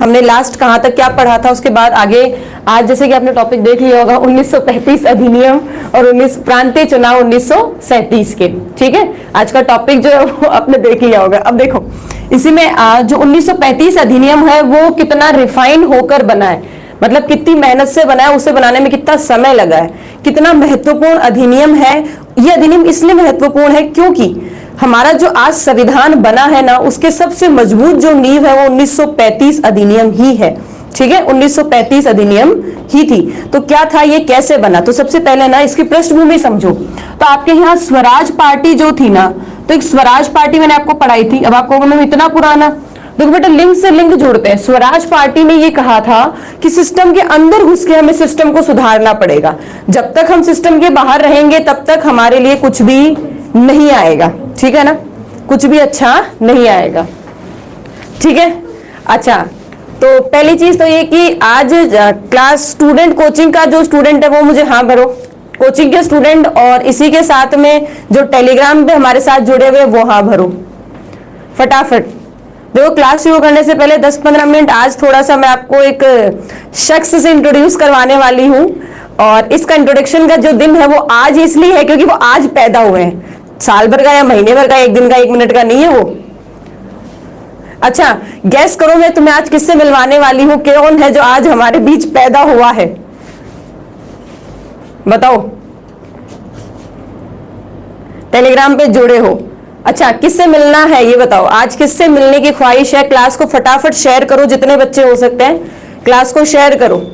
हमने लास्ट कहाँ तक क्या पढ़ा था, उसके बाद आगे आज जैसे कि आपने टॉपिक देख लिया होगा 1935 अधिनियम और 19 प्रांतीय चुनाव 1937 के। ठीक है, आज का टॉपिक जो है वो आपने देख लिया होगा। अब देखो इसी में जो 1935 अधिनियम है वो कितना रिफाइन होकर बना है, मतलब कितनी मेहनत से बना है, उसे बनाने में कितना समय लगा है, कितना महत्वपूर्ण अधिनियम है। यह अधिनियम इसलिए महत्वपूर्ण है क्योंकि हमारा जो आज संविधान बना है ना, उसके सबसे मजबूत जो नींव है वो 1935 अधिनियम ही है। ठीक है, 1935 अधिनियम ही थी। तो क्या था ये, कैसे बना, तो सबसे पहले ना इसकी पृष्ठभूमि समझो। तो आपके यहाँ स्वराज पार्टी जो थी ना, तो एक स्वराज पार्टी मैंने आपको पढ़ाई थी। अब आपको मैम इतना पुराना, देखो बेटा लिंक से लिंक जोड़ते हैं। स्वराज पार्टी ने ये कहा था कि सिस्टम के अंदर घुस के हमें सिस्टम को सुधारना पड़ेगा। जब तक हम सिस्टम के बाहर रहेंगे तब तक हमारे लिए कुछ भी नहीं आएगा। ठीक है ना, कुछ भी अच्छा नहीं आएगा। ठीक है, अच्छा तो पहली चीज तो ये कि आज क्लास स्टूडेंट कोचिंग का जो स्टूडेंट है वो मुझे हाँ भरो, कोचिंग के स्टूडेंट, और इसी के साथ में जो टेलीग्राम पे हमारे साथ जुड़े हुए वो हाँ भरो फटाफट। देखो क्लास शुरू करने से पहले 10-15 मिनट आज थोड़ा सा मैं आपको एक शख्स से इंट्रोड्यूस करवाने वाली हूँ, और इसका इंट्रोडक्शन का जो दिन है वो आज इसलिए है क्योंकि वो आज पैदा हुए हैं। साल भर का या महीने भर का, एक दिन का, 1 मिनट का नहीं है वो। अच्छा गैस करो मैं तुम्हें आज किससे मिलवाने वाली हूँ, कौन है जो आज हमारे बीच पैदा हुआ है, बताओ। टेलीग्राम पे जुड़े हो, अच्छा किससे मिलना है ये बताओ, आज किससे मिलने की ख्वाहिश है। क्लास को फटाफट शेयर करो, जितने बच्चे हो सकते हैं क्लास को शेयर करो।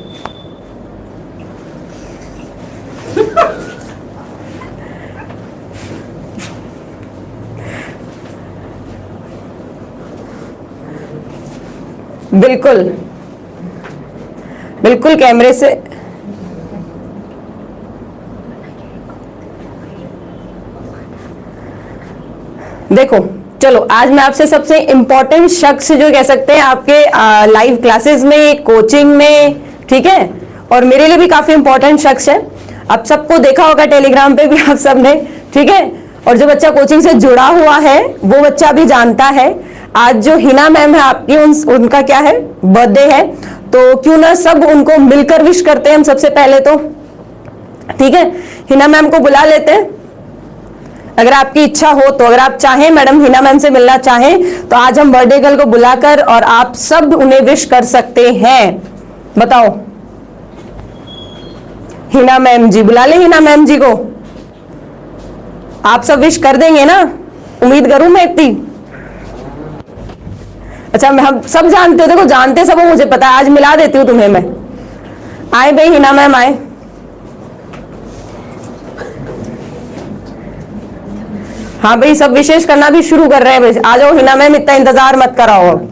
बिल्कुल बिल्कुल कैमरे से देखो। चलो आज मैं आपसे सबसे इंपॉर्टेंट शख्स जो कह सकते हैं आपके लाइव क्लासेस में, कोचिंग में, ठीक है, और मेरे लिए भी काफी इंपॉर्टेंट शख्स है। आप सबको देखा होगा टेलीग्राम पे भी आप सबने, ठीक है, और जो बच्चा कोचिंग से जुड़ा हुआ है वो बच्चा भी जानता है। आज जो हिना मैम है आपकी, उनका क्या है, बर्थडे है, तो क्यों ना सब उनको मिलकर विश करते हैं हम सबसे पहले तो। ठीक है, हिना मैम को बुला लेते हैं अगर आपकी इच्छा हो तो। अगर आप चाहें मैडम हिना मैम से मिलना चाहें तो आज हम बर्थडे गर्ल को बुलाकर और आप सब उन्हें विश कर सकते हैं। बताओ हिना मैम जी, बुला ले हिना मैम जी को। आप सब विश कर देंगे ना, उम्मीद करूं मैं इतनी। अच्छा मैं हम सब जानते हो, देखो जानते सब हो, मुझे पता है, आज मिला देती हूँ तुम्हें मैं। आए भाई हिना मैम आए। हाँ भाई सब विशेष करना भी शुरू कर रहे हैं भाई, आ जाओ हिना मैम, इतना इंतजार मत कराओ, अब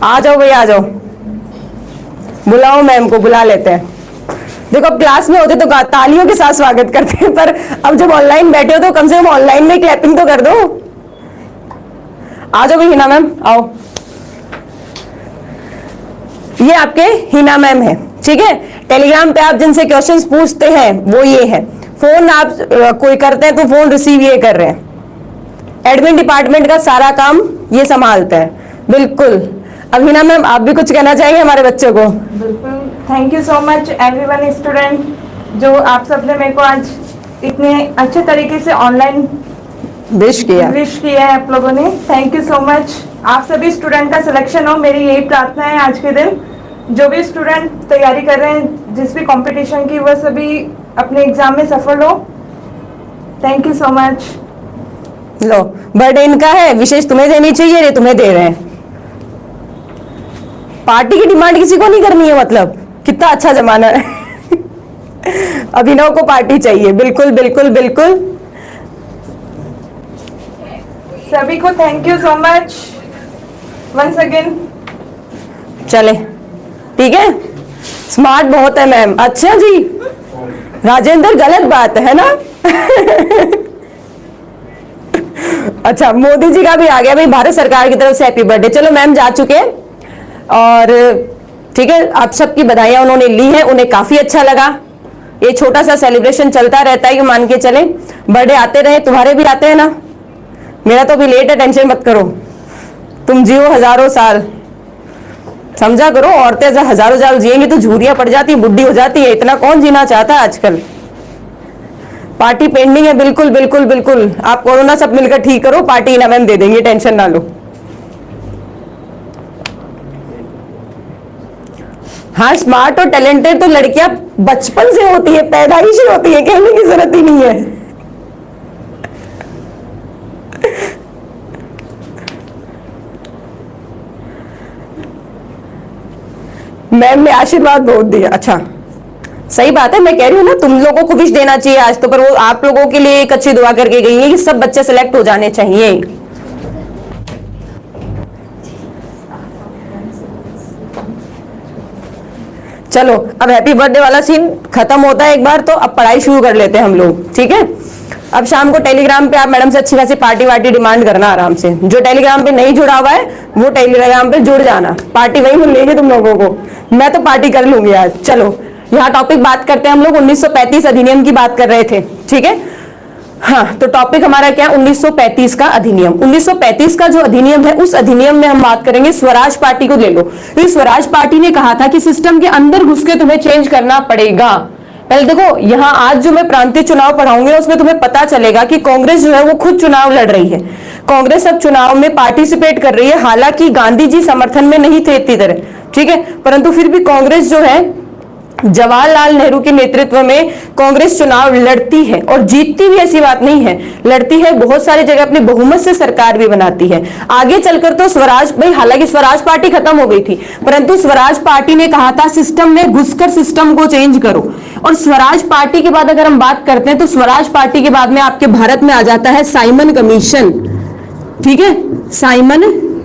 आ जाओ भाई, आ जाओ, बुलाओ मैम को, बुला लेते हैं। देखो अब क्लास में होते तो तालियों के साथ स्वागत करते हैं, पर अब जब ऑनलाइन बैठे हो तो कम से कम ऑनलाइन में क्लैपिंग तो कर दो। आ जाओ भाई हिना मैम, आओ। ये आपके हिना मैम है, ठीक है। टेलीग्राम पे आप जिनसे क्वेश्चंस पूछते हैं वो ये है। फोन आप कोई करते हैं तो फोन रिसीव ये कर रहे हैं। एडमिन डिपार्टमेंट का सारा काम ये संभालते हैं। बिल्कुल। अब हिना मैम आप भी कुछ कहना चाहेंगे हमारे बच्चों को? बिल्कुल, thank you so much everyone student, जो आप सबने मेरे को आज इतने अच्छे तरीके से ऑनलाइन विश किया है आप लोगों ने। Thank you so much. आप सभी स्टूडेंट का सिलेक्शन हो, मेरी यही प्रार्थना है आज के दिन। जो भी स्टूडेंट तैयारी कर रहे हैं जिस भी कंपटीशन की, वह सभी अपने एग्जाम में सफल हो। Thank you so much. Low birthday इनका है, विशेष तुम्हें देनी चाहिए, ये तुम्हें दे रहे हैं। पार्टी की डिमांड किसी को नहीं करनी है, मतलब कितना अच्छा जमाना है। अभिनव को पार्टी चाहिए, बिल्कुल बिल्कुल बिल्कुल। सभी को thank you so much once again. चले ठीक है, स्मार्ट बहुत है मैम। अच्छा जी राजेंद्र, गलत बात है ना। अच्छा मोदी जी का भी आ गया भाई, भारत सरकार की तरफ से हैप्पी बर्थडे। चलो मैम जा चुके हैं और ठीक है, आप सबकी बधाइयां उन्होंने ली हैं, उन्हें काफी अच्छा लगा। ये छोटा सा सेलिब्रेशन चलता रहता है कि मान के चले बर्थडे आते रहे। तुम्हारे भी आते हैं ना, मेरा तो अभी लेट है, टेंशन मत करो। तुम जियो हजारों साल, समझा करो। औरतें हजारों साल जिएंगी तो झूरियां पड़ जाती, बुढ़ी हो जाती है, इतना कौन जीना चाहता है आजकल। पार्टी पेंडिंग है, बिल्कुल बिल्कुल बिल्कुल। आप कोरोना सब मिलकर ठीक करो, पार्टी इनाम दे देंगे, टेंशन ना लो। हाँ, स्मार्ट और टैलेंटेड तो लड़कियां बचपन से होती है, पैदाइशी होती है, कहने की जरूरत ही नहीं है। मैम ने आशीर्वाद बहुत दिया। अच्छा, सही बात है, मैं कह रही हूँ ना, तुम लोगों को विश देना चाहिए आज तो, पर वो आप लोगों के लिए एक अच्छी दुआ करके गई है कि सब बच्चे सिलेक्ट हो जाने चाहिए। चलो, अब हैप्पी बर्थडे वाला सीन खत्म होता है एक बार, तो अब पढ़ाई शुरू कर लेते हैं हम लोग, ठीक है। अब शाम को टेलीग्राम पे आप मैडम से अच्छी खासी पार्टी वार्टी डिमांड करना आराम से। जो टेलीग्राम पे नहीं जुड़ा हुआ है वो टेलीग्राम पे जुड़ जाना, पार्टी वही मिल लेगी तुम लोगों को। मैं तो पार्टी कर लूंगी आज। चलो, यहाँ टॉपिक बात करते हैं हम लोग। 1935 अधिनियम की बात कर रहे थे, ठीक है। हाँ, तो टॉपिक हमारा क्या, 1935 का अधिनियम। 1935 का जो अधिनियम है, उस अधिनियम में हम बात करेंगे स्वराज पार्टी को ले लो। तो स्वराज पार्टी ने कहा था कि सिस्टम के अंदर घुस के तुम्हें चेंज करना पड़ेगा। पहले देखो, यहाँ आज जो मैं प्रांतीय चुनाव पढ़ाऊंगी ना, उसमें तुम्हें पता चलेगा कि कांग्रेस जो है वो खुद चुनाव लड़ रही है। कांग्रेस अब चुनाव में पार्टिसिपेट कर रही है, हालांकि गांधी जी समर्थन में नहीं थे इतनी तरह, ठीक है, परंतु फिर भी कांग्रेस जो है, जवाहरलाल नेहरू के नेतृत्व में कांग्रेस चुनाव लड़ती है और जीतती भी, ऐसी बात नहीं है, लड़ती है, बहुत सारी जगह अपने बहुमत से सरकार भी बनाती है। आगे चलकर तो स्वराज भाई, हालांकि स्वराज पार्टी खत्म हो गई थी, परंतु स्वराज पार्टी ने कहा था सिस्टम में घुसकर सिस्टम को चेंज करो। और स्वराज पार्टी के बाद अगर हम बात करते हैं तो स्वराज पार्टी के बाद में आपके भारत में आ जाता है साइमन कमीशन, ठीक है, साइमन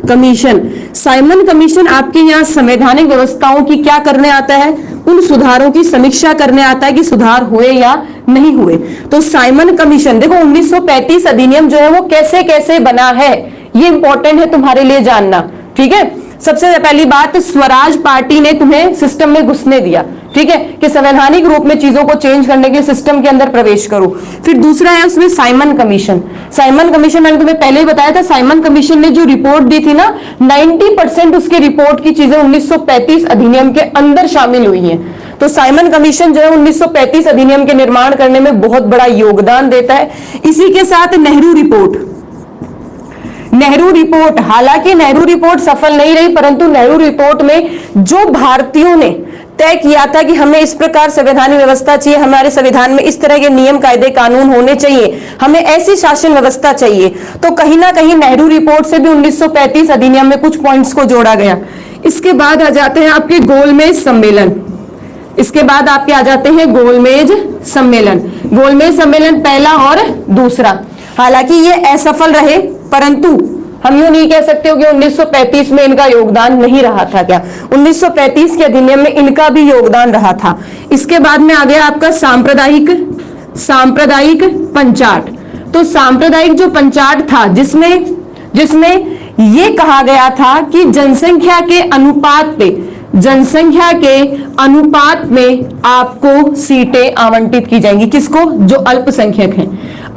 कमीशन। साइमन कमीशन आपके यहाँ संवैधानिक व्यवस्थाओं की क्या करने आता है, उन सुधारों की समीक्षा करने आता है कि सुधार हुए या नहीं हुए। तो साइमन कमीशन, देखो 1935 अधिनियम जो है वो कैसे कैसे बना है, ये इंपॉर्टेंट है तुम्हारे लिए जानना, ठीक है। सबसे पहली बात, स्वराज पार्टी ने तुम्हें सिस्टम में घुसने दिया, ठीक है, कि संवैधानिक रूप में चीजों को चेंज करने के लिए सिस्टम के अंदर प्रवेश करो। फिर दूसरा है उसमें साइमन कमीशन। साइमन कमीशन मैंने तुम्हें पहले ही बताया था, साइमन कमीशन ने जो रिपोर्ट दी थी ना, 90% उसके रिपोर्ट की चीजें 1935 अधिनियम के अंदर शामिल हुई हैं। तो साइमन कमीशन जो है 1935 अधिनियम के निर्माण करने में बहुत बड़ा योगदान देता है। इसी के साथ नेहरू रिपोर्ट, नेहरू रिपोर्ट, हालांकि नेहरू रिपोर्ट सफल नहीं रही, परंतु नेहरू रिपोर्ट में जो भारतीयों ने तय किया था कि हमें इस प्रकार संवैधानिक व्यवस्था चाहिए, हमारे संविधान में इस तरह के नियम कायदे कानून होने चाहिए, हमें ऐसी शासन व्यवस्था चाहिए, तो कहीं ना कहीं नेहरू रिपोर्ट से भी 1935 अधिनियम में कुछ पॉइंट्स को जोड़ा गया। इसके बाद आ जाते हैं आपके गोलमेज सम्मेलन। इसके बाद आपके आ जाते हैं गोलमेज सम्मेलन। गोलमेज सम्मेलन पहला और दूसरा, हालांकि ये असफल रहे, परंतु हम यूं नहीं कह सकते हो कि 1935 में इनका योगदान नहीं रहा था। क्या 1935 के अधिनियम में इनका भी योगदान रहा था। इसके बाद में आ गया आपका सांप्रदायिक पंचाट। तो सांप्रदायिक जो पंचाट था, जिसमें ये कहा गया था कि जनसंख्या के अनुपात में आपको सीटें आवंटित की जाएंगी। किसको? जो अल्पसंख्यक हैं।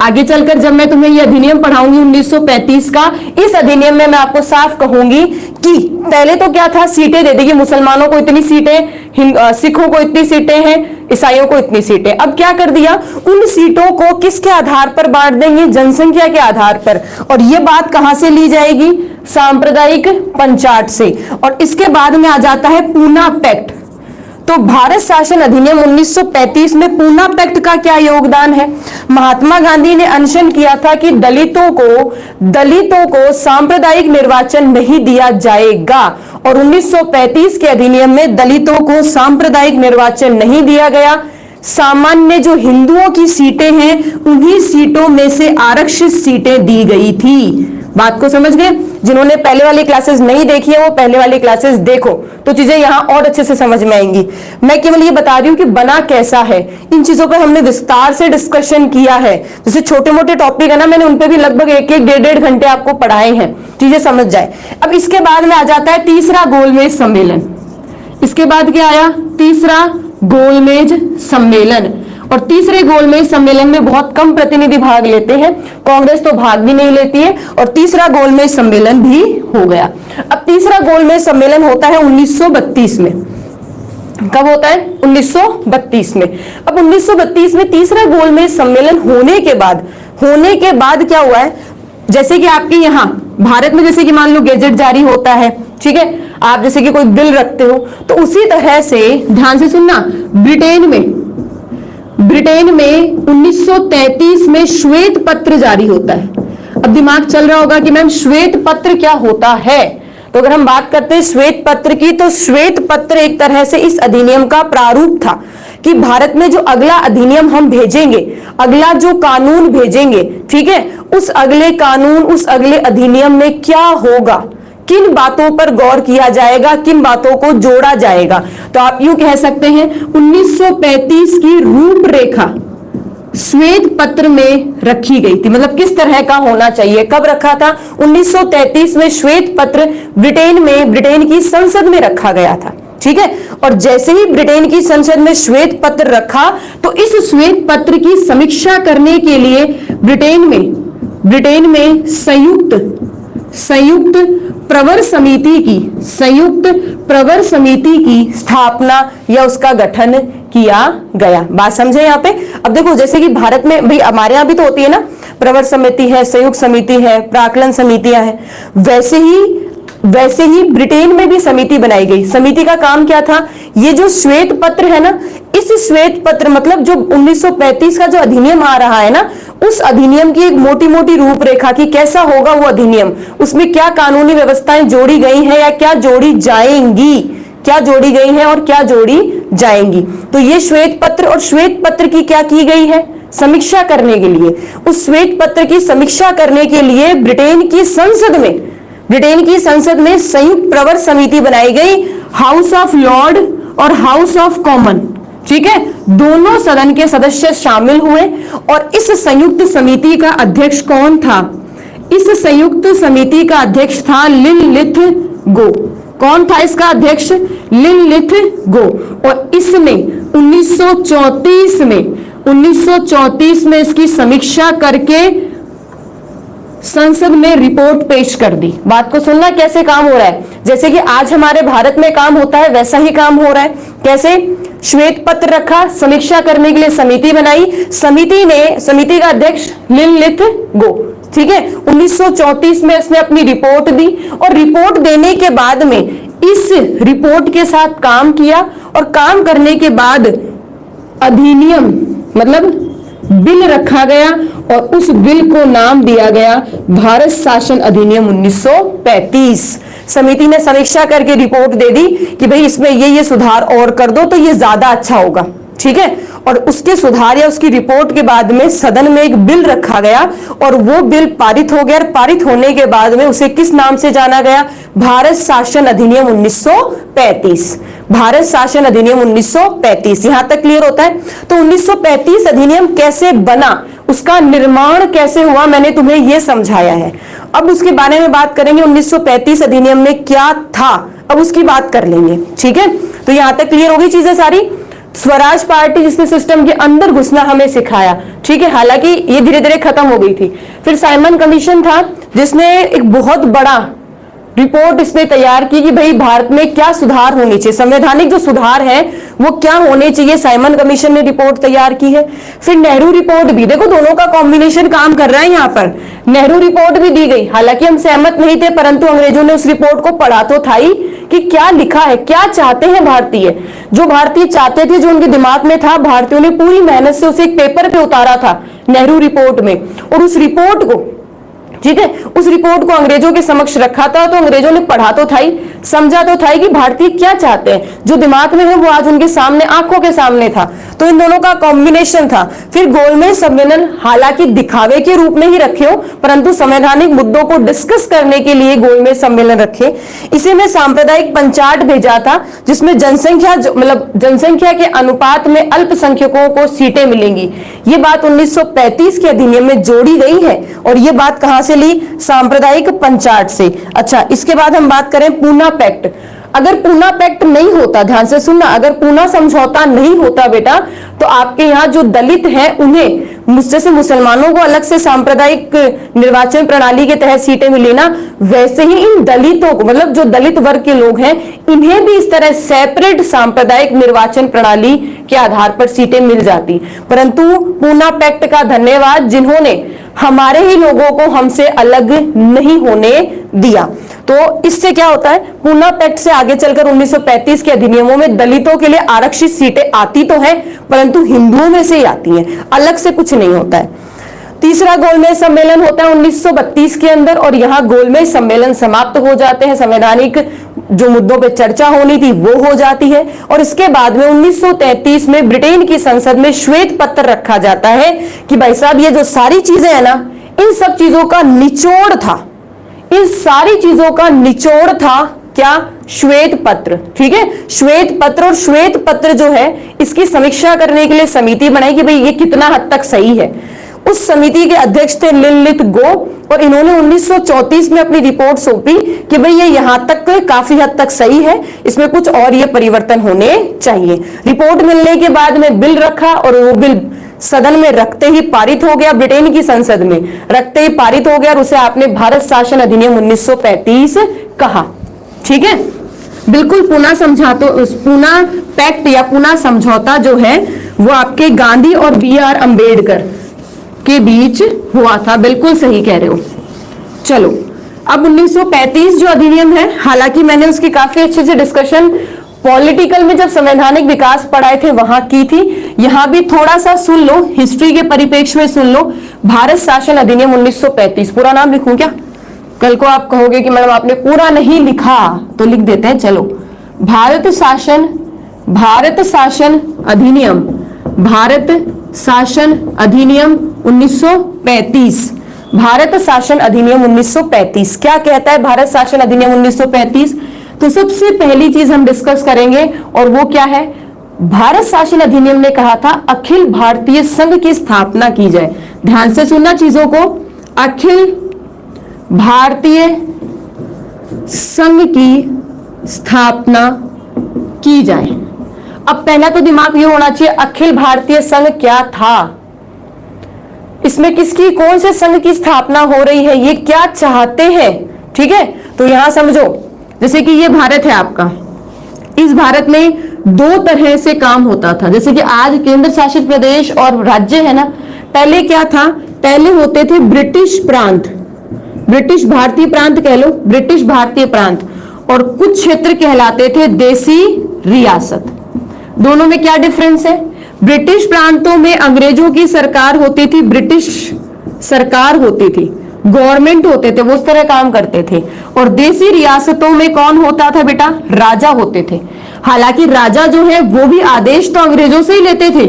आगे चलकर जब मैं तुम्हें यह अधिनियम पढ़ाऊंगी 1935 का, इस अधिनियम में मैं आपको साफ कहूंगी कि पहले तो क्या था, सीटें दे देगी, मुसलमानों को इतनी सीटें, सिखों को इतनी सीटें हैं, ईसाइयों को इतनी सीटें। अब क्या कर दिया, उन सीटों को किसके आधार पर बांट देंगे? जनसंख्या के आधार पर। और यह बात कहां से ली जाएगी? सांप्रदायिक पंचाट से। और इसके बाद में आ जाता है पूना पैक्ट। तो भारत शासन अधिनियम 1935 में पूना पैक्ट का क्या योगदान है? महात्मा गांधी ने अनशन किया था कि दलितों को सांप्रदायिक निर्वाचन नहीं दिया जाएगा, और 1935 के अधिनियम में दलितों को सांप्रदायिक निर्वाचन नहीं दिया गया। सामान्य जो हिंदुओं की सीटें हैं, उन्हीं सीटों में से आरक्षित सीटें दी गई थी। बात को समझ गए? जिन्होंने पहले वाली क्लासेस नहीं देखी है वो पहले वाली क्लासेस देखो, तो चीजें यहां और अच्छे से समझ में आएंगी। मैं केवल ये बता रही हूं कि बना कैसा है, इन चीजों पर हमने विस्तार से डिस्कशन किया है। जैसे छोटे मोटे टॉपिक है ना, मैंने उन पे भी लगभग 1-1, 1.5 घंटे आपको पढ़ाए हैं, चीजें समझ जाए। अब इसके बाद में आ जाता है तीसरा गोलमेज सम्मेलन। इसके बाद क्या आया? तीसरा गोलमेज सम्मेलन। और तीसरे गोलमेज सम्मेलन में बहुत कम प्रतिनिधि भाग लेते हैं, कांग्रेस तो भाग भी नहीं लेती है, और तीसरा गोलमेज सम्मेलन भी हो गया। अब तीसरा गोलमेज सम्मेलन होता है 1932 में। कब होता है? 1932 में। अब 1932 में तीसरा गोलमेज सम्मेलन होने के बाद क्या हुआ है, जैसे कि आपके यहाँ भारत में जैसे कि मान लो गैजेट जारी होता है, ठीक है, आप जैसे कि कोई बिल रखते हो, तो उसी तरह से ध्यान से सुनना, ब्रिटेन में 1933 में श्वेत पत्र जारी होता है। अब दिमाग चल रहा होगा कि मैम श्वेत पत्र क्या होता है, तो अगर हम बात करते हैं श्वेत पत्र की, तो श्वेत पत्र एक तरह से इस अधिनियम का प्रारूप था कि भारत में जो अगला अधिनियम हम भेजेंगे, अगला जो कानून भेजेंगे, ठीक है, उस अगले कानून, उस अगले अधिनियम में क्या होगा, किन बातों पर गौर किया जाएगा, किन बातों को जोड़ा जाएगा। तो आप यूं कह सकते हैं 1935 की रूपरेखा श्वेत पत्र में रखी गई थी। मतलब किस तरह का होना चाहिए, कब रखा था? 1933 में श्वेत पत्र ब्रिटेन की संसद में रखा गया था, ठीक है। और जैसे ही ब्रिटेन की संसद में श्वेत पत्र रखा, तो इस श्वेत पत्र की समीक्षा करने के लिए ब्रिटेन में संयुक्त प्रवर समिति की स्थापना या उसका गठन किया गया। बात समझे यहाँ पे? अब देखो, जैसे कि भारत में भाई हमारे यहाँ भी तो होती है ना, प्रवर समिति है, संयुक्त समिति है, प्राक्कलन समितियां हैं, वैसे ही ब्रिटेन में भी समिति बनाई गई। समिति का काम क्या था? ये जो श्वेत पत्र है ना, इस श्वेत पत्र मतलब जो 1935 का जो अधिनियम आ रहा है ना, उस अधिनियम की एक मोटी मोटी रूपरेखा की कैसा होगा वो अधिनियम, उसमें क्या कानूनी व्यवस्थाएं जोड़ी गई हैं या क्या जोड़ी जाएंगी, क्या जोड़ी गई हैं और क्या जोड़ी जाएंगी। तो ये श्वेत पत्र, और श्वेत पत्र की क्या की गई है? समीक्षा करने के लिए, उस श्वेत पत्र की समीक्षा करने के लिए ब्रिटेन की संसद में संयुक्त प्रवर समिति बनाई गई, हाउस ऑफ लॉर्ड और हाउस ऑफ कॉमन, ठीक है, दोनों सदन के सदस्य शामिल हुए। और इस संयुक्त समिति का अध्यक्ष कौन था? इस संयुक्त समिति का अध्यक्ष था लिनलिथ गो। कौन था इसका अध्यक्ष? लिनलिथ गो। और इसने 1934 में इसकी समीक्षा करके संसद में रिपोर्ट पेश कर दी। बात को सुनना, कैसे काम हो रहा है, जैसे कि आज हमारे भारत में काम होता है वैसा ही काम हो रहा है। कैसे? श्वेत पत्र रखा, समीक्षा करने के लिए समिति बनाई, समिति का अध्यक्ष लिनलिथ गो, ठीक है। 1934 में इसने अपनी रिपोर्ट दी, और रिपोर्ट देने के बाद में इस रिपोर्ट के साथ काम किया, और काम करने के बाद अधिनियम मतलब बिल रखा गया, और उस बिल को नाम दिया गया भारत शासन अधिनियम 1935। समिति ने समीक्षा करके रिपोर्ट दे दी कि भाई इसमें ये सुधार और कर दो तो ये ज्यादा अच्छा होगा, ठीक है। और उसके सुधार या उसकी रिपोर्ट के बाद में सदन में एक बिल रखा गया, और वो बिल पारित हो गया। और पारित होने के बाद में उसे किस नाम से जाना गया? भारत शासन अधिनियम 1935। भारत शासन अधिनियम 1935। यहां तक क्लियर होता है? तो 1935 अधिनियम कैसे बना, उसका निर्माण कैसे हुआ, मैंने तुम्हें यह समझाया है। अब उसके बारे में बात करेंगे, 1935 अधिनियम में क्या था, अब उसकी बात कर लेंगे, ठीक है। तो यहां तक क्लियर होगी चीजें सारी। स्वराज पार्टी जिसने सिस्टम के अंदर घुसना हमें सिखाया, ठीक है, हालांकि ये धीरे धीरे खत्म हो गई थी। फिर साइमन कमीशन था जिसने एक बहुत बड़ा रिपोर्ट इसने तैयार की कि भाई भारत में क्या सुधार होने चाहिए, संवैधानिक जो सुधार है वो क्या होने चाहिए, साइमन कमीशन ने रिपोर्ट तैयार की है। फिर नेहरू रिपोर्ट भी, देखो दोनों का कॉम्बिनेशन काम कर रहा है यहाँ पर। नेहरू रिपोर्ट भी दी गई, हालांकि हम सहमत नहीं थे, परंतु अंग्रेजों ने उस रिपोर्ट को पढ़ा तो था ही कि क्या लिखा है, क्या चाहते हैं भारतीय। जो भारतीय चाहते थे, जो उनके दिमाग में था, भारतीयों ने पूरी मेहनत से उसे एक पेपर पे उतारा था नेहरू रिपोर्ट में। और उस रिपोर्ट को, ठीक है, उस रिपोर्ट को अंग्रेजों के समक्ष रखा था, तो अंग्रेजों ने पढ़ा तो था ही, समझा तो था ही कि भारतीय क्या चाहते हैं। जो दिमाग में है वो आज उनके सामने, आंखों के सामने था। तो इन दोनों का कॉम्बिनेशन था। फिर गोलमेज सम्मेलन हालांकि दिखावे के रूप में ही रखे हो, परंतु संवैधानिक मुद्दों को डिस्कस करने के लिए गोलमेज सम्मेलन रखे। इसी में सांप्रदायिक पंचाट भेजा था, जिसमें जनसंख्या के अनुपात में अल्पसंख्यकों को सीटें मिलेंगी। ये बात 1935 के अधिनियम में जोड़ी गई है, और ये बात कहां से ली? सांप्रदायिक पंचाट से। अच्छा, इसके बाद हम बात करें पूना पैक्ट। अगर पूना पैक्ट नहीं होता, ध्यान से सुनना, अगर पूना समझौता नहीं होता बेटा, तो आपके यहाँ जो दलित हैं उन्हें जैसे मुसलमानों को अलग से सांप्रदायिक निर्वाचन प्रणाली के तहत सीटें मिली ना, वैसे ही इन दलितों को, मतलब जो दलित वर्ग के लोग हैं, इन्हें भी इस तरह सेपरेट सांप्रदायिक निर्वाचन प्रणाली के आधार पर सीटें मिल जाती। परंतु पूना पैक्ट का धन्यवाद, जिन्होंने हमारे ही लोगों को हमसे अलग नहीं होने दिया। तो इससे क्या होता है, पूना पैक्ट से आगे चलकर 1935 के अधिनियमों में दलितों के लिए आरक्षित सीटें आती तो हैं, परंतु हिंदुओं में से ही आती हैं, अलग से कुछ नहीं होता है। तीसरा गोलमेज सम्मेलन होता है 1932 के अंदर, और यहाँ गोलमेज सम्मेलन समाप्त हो जाते हैं। संवैधानिक जो मुद्दों पे चर्चा होनी थी वो हो जाती है, और इसके बाद में 1933 में ब्रिटेन की संसद में श्वेत पत्र रखा जाता है कि भाई साहब ये जो सारी चीजें है ना, इन सब चीजों का निचोड़ था, इन सारी चीजों का निचोड़ था क्या, श्वेत पत्र। ठीक है, श्वेत पत्र, और श्वेत पत्र जो है इसकी समीक्षा करने के लिए समिति बनाई कि भाई ये कितना हद तक सही है। उस समिति के अध्यक्ष थे लिनलिथ गो, और इन्होंने 1934 में अपनी रिपोर्ट सौंपी कि भाई ये यहां तक काफी हद तक सही है, इसमें कुछ और ये परिवर्तन होने चाहिए। रिपोर्ट मिलने के बाद में बिल रखा, और वो बिल सदन में रखते ही पारित हो गया, ब्रिटेन की संसद में रखते ही पारित हो गया, और उसे आपने भारत शासन अधिनियम 1935 कहा। ठीक है, बिल्कुल पूना समझौता, पूना पैक्ट या पूना समझौता जो है वो आपके गांधी और BR अम्बेडकर के बीच हुआ था, बिल्कुल सही कह रहे हो। चलो अब 1935 जो अधिनियम है, हालांकि मैंने उसकी काफी अच्छे से डिस्कशन पॉलिटिकल में जब संवैधानिक विकास पढ़ाए थे वहां की थी, यहां भी थोड़ा सा सुन लो, हिस्ट्री के परिप्रेक्ष्य में सुन लो। भारत शासन अधिनियम 1935, पूरा नाम लिखूं क्या? कल को आप कहोगे कि मैडम आपने पूरा नहीं लिखा, तो लिख देते हैं। चलो, भारत शासन अधिनियम, भारत शासन अधिनियम 1935, भारत शासन अधिनियम 1935 क्या कहता है? भारत शासन अधिनियम 1935, तो सबसे पहली चीज हम डिस्कस करेंगे, और वो क्या है? भारत शासन अधिनियम ने कहा था अखिल भारतीय संघ की स्थापना की जाए। ध्यान से सुनना चीजों को, अखिल भारतीय संघ की स्थापना की जाए। अब पहला तो दिमाग ये होना चाहिए, अखिल भारतीय संघ क्या था? इसमें किसकी, कौन से संघ की स्थापना हो रही है, ये क्या चाहते हैं? ठीक है, तो यहां समझो, जैसे कि ये भारत है आपका, इस भारत में दो तरह से काम होता था। जैसे कि आज केंद्र शासित प्रदेश और राज्य है ना, पहले क्या था? पहले होते थे ब्रिटिश प्रांत, ब्रिटिश भारतीय प्रांत कह लो, ब्रिटिश भारतीय प्रांत, और कुछ क्षेत्र कहलाते थे देसी रियासत। दोनों में क्या डिफरेंस है? ब्रिटिश प्रांतों में अंग्रेजों की सरकार होती थी, ब्रिटिश सरकार होती थी, गवर्नमेंट होते थे, वो उस तरह काम करते थे। और देसी रियासतों में कौन होता था बेटा? राजा होते थे। हालांकि राजा जो है वो भी आदेश तो अंग्रेजों से ही लेते थे,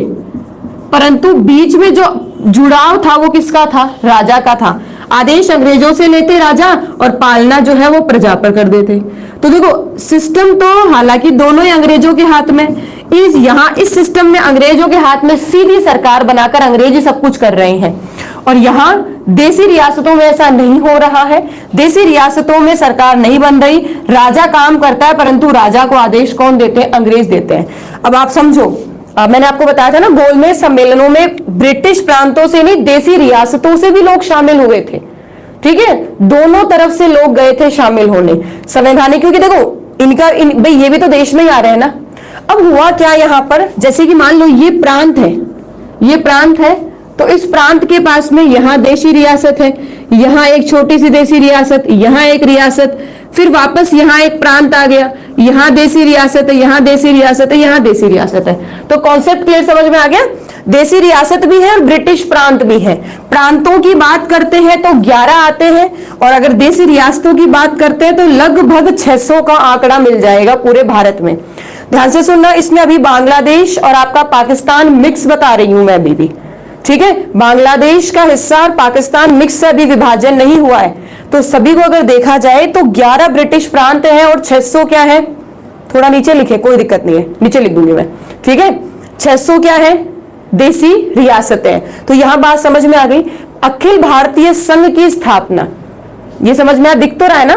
परंतु बीच में जो जुड़ाव था वो किसका था? राजा का था। आदेश अंग्रेजों से लेते राजा, और पालना जो है वो प्रजा पर कर देते। तो देखो, सिस्टम तो हालांकि दोनों ही अंग्रेजों के हाथ में, इस सिस्टम में अंग्रेजों के हाथ में सीधी सरकार बनाकर अंग्रेज ही सब कुछ कर रहे हैं, और यहाँ देसी रियासतों में ऐसा नहीं हो रहा है। देसी रियासतों में सरकार नहीं बन रही, राजा काम करता है, परंतु राजा को आदेश कौन देते हैं? अंग्रेज देते हैं। अब आप समझो, मैंने आपको बताया था ना, गोलमेज सम्मेलनों में ब्रिटिश प्रांतों से नहीं, देसी रियासतों से भी लोग शामिल हुए थे। ठीक है, दोनों तरफ से लोग गए थे शामिल होने संवैधानिक, क्योंकि देखो भाई ये भी तो देश में ही आ रहे हैं ना। अब हुआ क्या यहाँ पर, जैसे कि मान लो ये प्रांत है, ये प्रांत है, तो इस प्रांत के पास में यहाँ देशी रियासत है, यहाँ एक छोटी सी देशी रियासत, यहाँ एक रियासत, फिर वापस यहाँ एक प्रांत आ गया, यहाँ देशी रियासत है, यहाँ देशी रियासत है, यहाँ देशी रियासत है। तो कॉन्सेप्ट क्लियर समझ में आ गया? देशी रियासत भी है और ब्रिटिश प्रांत भी है। प्रांतों की बात करते हैं तो 11 आते हैं, और अगर देशी रियासतों की बात करते हैं तो लगभग 600 का आंकड़ा मिल जाएगा पूरे भारत में। ध्यान से सुनना, इसमें अभी बांग्लादेश और आपका पाकिस्तान मिक्स बता रही हूं मैं अभी भी। ठीक है, बांग्लादेश का हिस्सा और पाकिस्तान मिक्स से अभी विभाजन नहीं हुआ है। तो सभी को अगर देखा जाए तो 11 ब्रिटिश प्रांत है और 600 क्या है? थोड़ा नीचे लिखे, कोई दिक्कत नहीं है, नीचे लिख दूंगी मैं। ठीक है, 600 क्या है? देसी रियासतें। तो यहां बात समझ में आ गई। अखिल भारतीय संघ की स्थापना, ये समझ में दिख तो रहा है ना?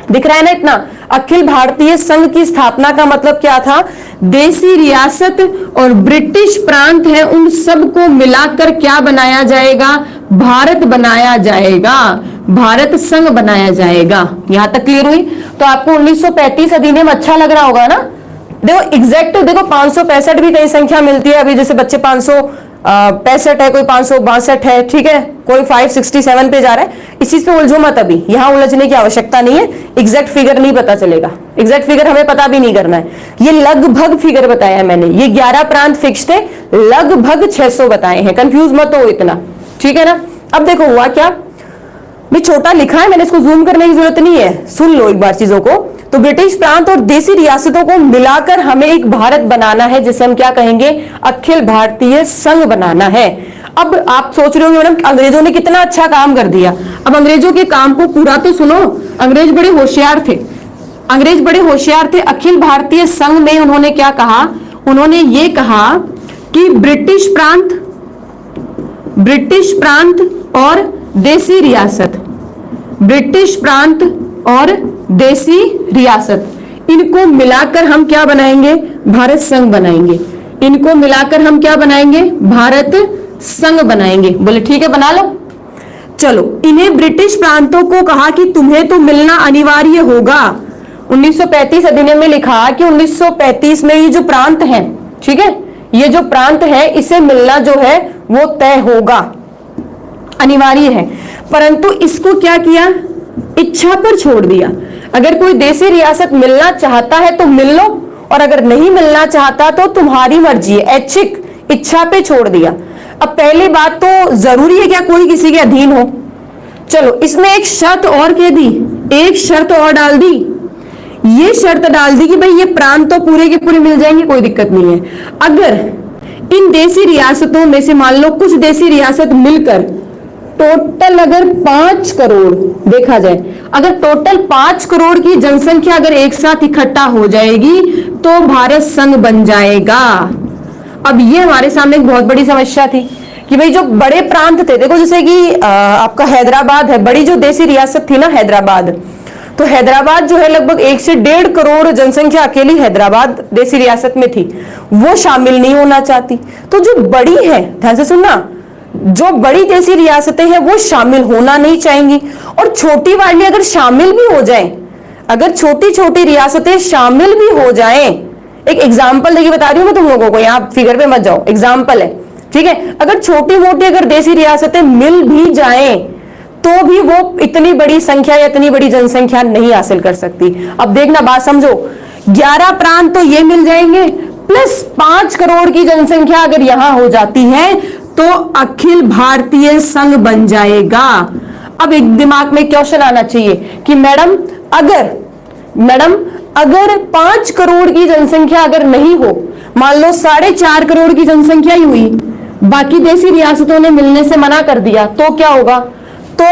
दिख रहा है ना इतना। अखिल भारतीय संघ की स्थापना का मतलब क्या था? देसी रियासत और ब्रिटिश प्रांत है, उन सबको मिलाकर क्या बनाया जाएगा? भारत बनाया जाएगा, भारत संघ बनाया जाएगा। यहां तक क्लियर हुई? तो आपको 1935 अधिनियम अच्छा लग रहा होगा ना? देखो एग्जैक्ट देखो 565 भी कई संख्या मिलती है, अभी जैसे बच्चे 565 है, कोई 562 है, ठीक है, कोई 567 पे जा रहा है। इस चीज पे उलझो मत, अभी यहां उलझने की आवश्यकता नहीं है। एग्जैक्ट फिगर नहीं पता चलेगा, एग्जैक्ट फिगर हमें पता भी नहीं करना है। ये लगभग फिगर बताया है मैंने, ये 11 प्रांत फिक्स थे, लगभग 600 बताए हैं, कंफ्यूज मत हो इतना, ठीक है ना। अब देखो हुआ क्या, भी छोटा लिखा है मैंने, इसको जूम करने की जरूरत नहीं है, सुन लो एक बार चीजों को। तो ब्रिटिश प्रांत और देसी रियासतों को मिलाकर हमें एक भारत बनाना है, जिसे हम क्या कहेंगे? अखिल भारतीय संघ बनाना है। अब आप सोच रहे होंगे मैडम अंग्रेजों ने कितना अच्छा काम कर दिया। अब अंग्रेजों के काम को पूरा तो सुनो। अंग्रेज बड़े होशियार थे, अंग्रेज बड़े होशियार थे। अखिल भारतीय संघ में उन्होंने क्या कहा? उन्होंने ये कहा कि ब्रिटिश प्रांत और देसी रियासत, ब्रिटिश प्रांत और देसी रियासत, इनको मिलाकर हम क्या बनाएंगे? भारत संघ बनाएंगे। इनको मिलाकर हम क्या बनाएंगे? भारत संघ बनाएंगे। बोले ठीक है बना लो। चलो, इन्हें ब्रिटिश प्रांतों को कहा कि तुम्हें तो मिलना अनिवार्य होगा। 1935 अधिनियम में लिखा कि 1935 में ये जो प्रांत है, ठीक है, ये जो प्रांत है इसे मिलना जो है वो तय होगा, अनिवार्य है। परंतु इसको क्या किया? इच्छा पर छोड़ दिया। अगर कोई देसी रियासत मिलना चाहता है तो मिल लो, और अगर नहीं मिलना चाहता तो तुम्हारी मर्जी है, ऐच्छिक, इच्छा पे छोड़ दिया। अब पहली बात तो जरूरी है क्या कोई किसी के अधीन हो? चलो इसमें एक शर्त और कह दी, एक शर्त और डाल दी। ये शर्त डाल दी कि भाई ये प्रांत तो पूरे के पूरे मिल जाएंगे, कोई दिक्कत नहीं है। अगर इन देसी रियासतों में से मान लो कुछ देसी रियासत मिलकर टोटल अगर 5 करोड़ देखा जाए, अगर टोटल 5 करोड़ की जनसंख्या अगर एक साथ इकट्ठा हो जाएगी तो भारत संघ बन जाएगा। अब ये हमारे सामने एक बहुत बड़ी समस्या थी कि भाई जो बड़े प्रांत थे, देखो जैसे कि आपका हैदराबाद है, बड़ी जो देसी रियासत थी ना हैदराबाद, तो हैदराबाद जो है लगभग 1 से 1.5 करोड़ जनसंख्या अकेली हैदराबाद देसी रियासत में थी, वो शामिल नहीं होना चाहती। तो जो बड़ी है, ध्यान से सुनना, जो बड़ी देसी रियासतें हैं वो शामिल होना नहीं चाहेंगी, और छोटी वाली अगर शामिल भी हो जाएं, अगर छोटी छोटी रियासतें शामिल भी हो जाएं, एक एग्जांपल देखिए बता रही हूं मैं तुम लोगों को, यहां फिगर पे मत जाओ, एग्जांपल है, ठीक है। अगर छोटी मोटी अगर देसी रियासतें मिल भी जाएं तो भी वो इतनी बड़ी संख्या या इतनी बड़ी जनसंख्या नहीं हासिल कर सकती। अब देखना, बात समझो, 11 प्रांत तो ये मिल जाएंगे, प्लस 5 करोड़ की जनसंख्या अगर यहां हो जाती है तो अखिल भारतीय संघ बन जाएगा। अब एक दिमाग में क्वेश्चन आना चाहिए कि मैडम अगर 5 करोड़ की जनसंख्या अगर नहीं हो, मान लो 4.5 करोड़ की जनसंख्या ही हुई, बाकी देसी रियासतों ने मिलने से मना कर दिया, तो क्या होगा? तो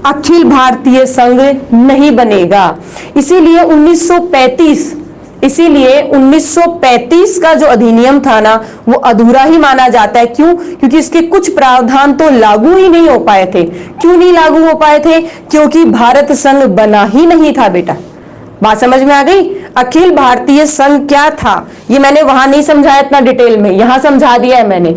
अखिल भारतीय संघ नहीं बनेगा। इसीलिए 1935 का जो अधिनियम था ना वो अधूरा ही माना जाता है। क्यों? क्योंकि इसके कुछ प्रावधान तो लागू ही नहीं हो पाए थे। क्यों नहीं लागू हो पाए थे? क्योंकि भारत संघ बना ही नहीं था बेटा। बात समझ में आ गई? अखिल भारतीय संघ क्या था ये मैंने वहां नहीं समझाया इतना डिटेल में, यहां समझा दिया है मैंने।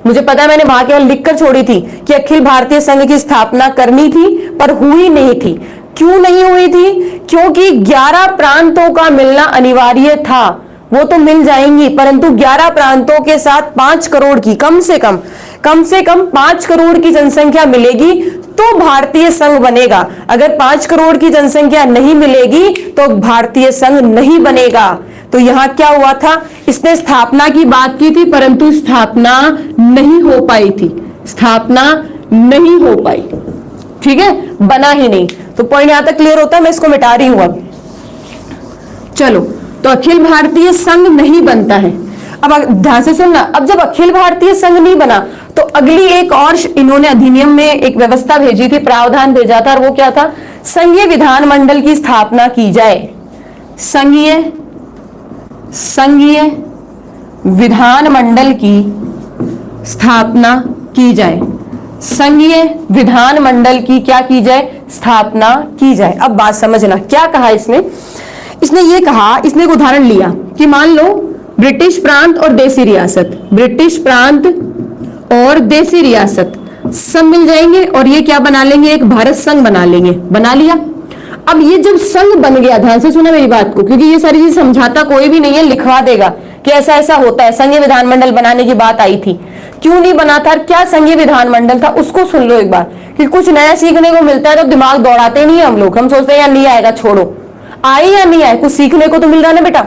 मुझे पता है मैंने वहां केवल लिखकर छोड़ी थी कि अखिल भारतीय संघ की स्थापना करनी थी पर हुई नहीं थी। क्यों नहीं हुई थी? क्योंकि 11 प्रांतों का मिलना अनिवार्य था। वो तो मिल जाएंगी, परंतु 11 प्रांतों के साथ 5 करोड़ की कम से कम 5 करोड़ की जनसंख्या मिलेगी तो भारतीय संघ बनेगा। अगर 5 करोड़ की जनसंख्या नहीं मिलेगी तो भारतीय संघ नहीं बनेगा। तो यहां क्या हुआ था? इसने स्थापना की बात की थी परंतु स्थापना नहीं हो पाई थी, स्थापना नहीं हो पाई, ठीक है, बना ही नहीं। तो पॉइंट यहां तक क्लियर होता है, मैं इसको मिटा रही हूं अब। चलो, तो अखिल भारतीय संघ नहीं बनता है। अब ध्यान से सुनना, अब जब अखिल भारतीय संघ नहीं बना तो अगली एक और इन्होंने अधिनियम में एक व्यवस्था भेजी थी, प्रावधान भेजा था, और वो क्या था? संघीय विधानमंडल की स्थापना की जाए। संघीय विधानमंडल की स्थापना की जाए। संघीय विधानमंडल की क्या की जाए? स्थापना की जाए। अब बात समझना, क्या कहा इसने? इसने ये कहा, इसने एक उदाहरण लिया कि मान लो ब्रिटिश प्रांत और देसी रियासत, ब्रिटिश प्रांत और देसी रियासत सब मिल जाएंगे और ये क्या बना लेंगे? एक भारत संघ बना लेंगे। बना लिया। अब ये जब संघ बन गया, ध्यान से सुना मेरी बात को, क्योंकि ये सारी चीज समझाता कोई भी नहीं है, लिखवा देगा कि ऐसा ऐसा होता है। संघीय विधानमंडल बनाने की बात आई थी, क्यों नहीं बना था, क्या संघीय विधानमंडल था, उसको सुन लो एक बार, कि कुछ नया सीखने को मिलता है तो दिमाग दौड़ाते नहीं है हम लोग। हम सोचते हैं यार नहीं आएगा, छोड़ो, आए या नहीं आए, कुछ सीखने को तो मिल रहा है ना बेटा।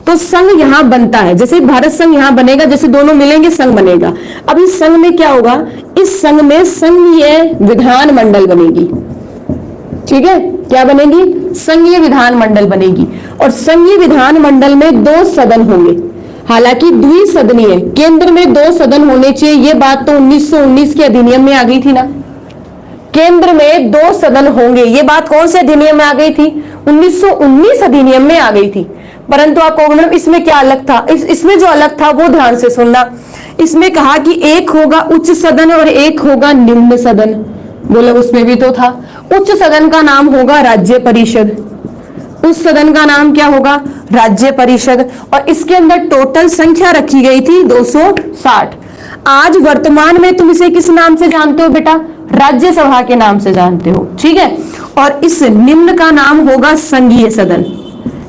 तो संघ यहां बनता है, जैसे भारत संघ यहां बनेगा, जैसे दोनों मिलेंगे संघ बनेगा। अब इस संघ में क्या होगा? इस संघ में संघीय विधानमंडल बनेगी। ठीक है, क्या बनेगी? संघीय विधानमंडल बनेगी। और संघीय विधानमंडल में 2 सदन होंगे, हालांकि द्विसदनीय, केंद्र में 2 सदन होने चाहिए। ये बात तो 1919 के अधिनियम में आ गई थी ना, केंद्र में 2 सदन होंगे। ये बात कौन से अधिनियम में आ गई थी? 1919 अधिनियम में आ गई थी। परंतु आप कहोगे मैडम इसमें क्या अलग था? इसमें जो अलग था वो ध्यान से सुनना। इसमें कहा कि एक होगा उच्च सदन और एक होगा निम्न सदन। बोला उसमें भी तो था। उच्च सदन का नाम होगा राज्य परिषद, उस सदन का नाम क्या होगा? राज्य परिषद। और इसके अंदर टोटल संख्या रखी गई थी 260। आज वर्तमान में तुम इसे किस नाम से जानते हो बेटा? राज्यसभा के नाम से जानते हो। ठीक है, और इस निम्न का नाम होगा संघीय सदन।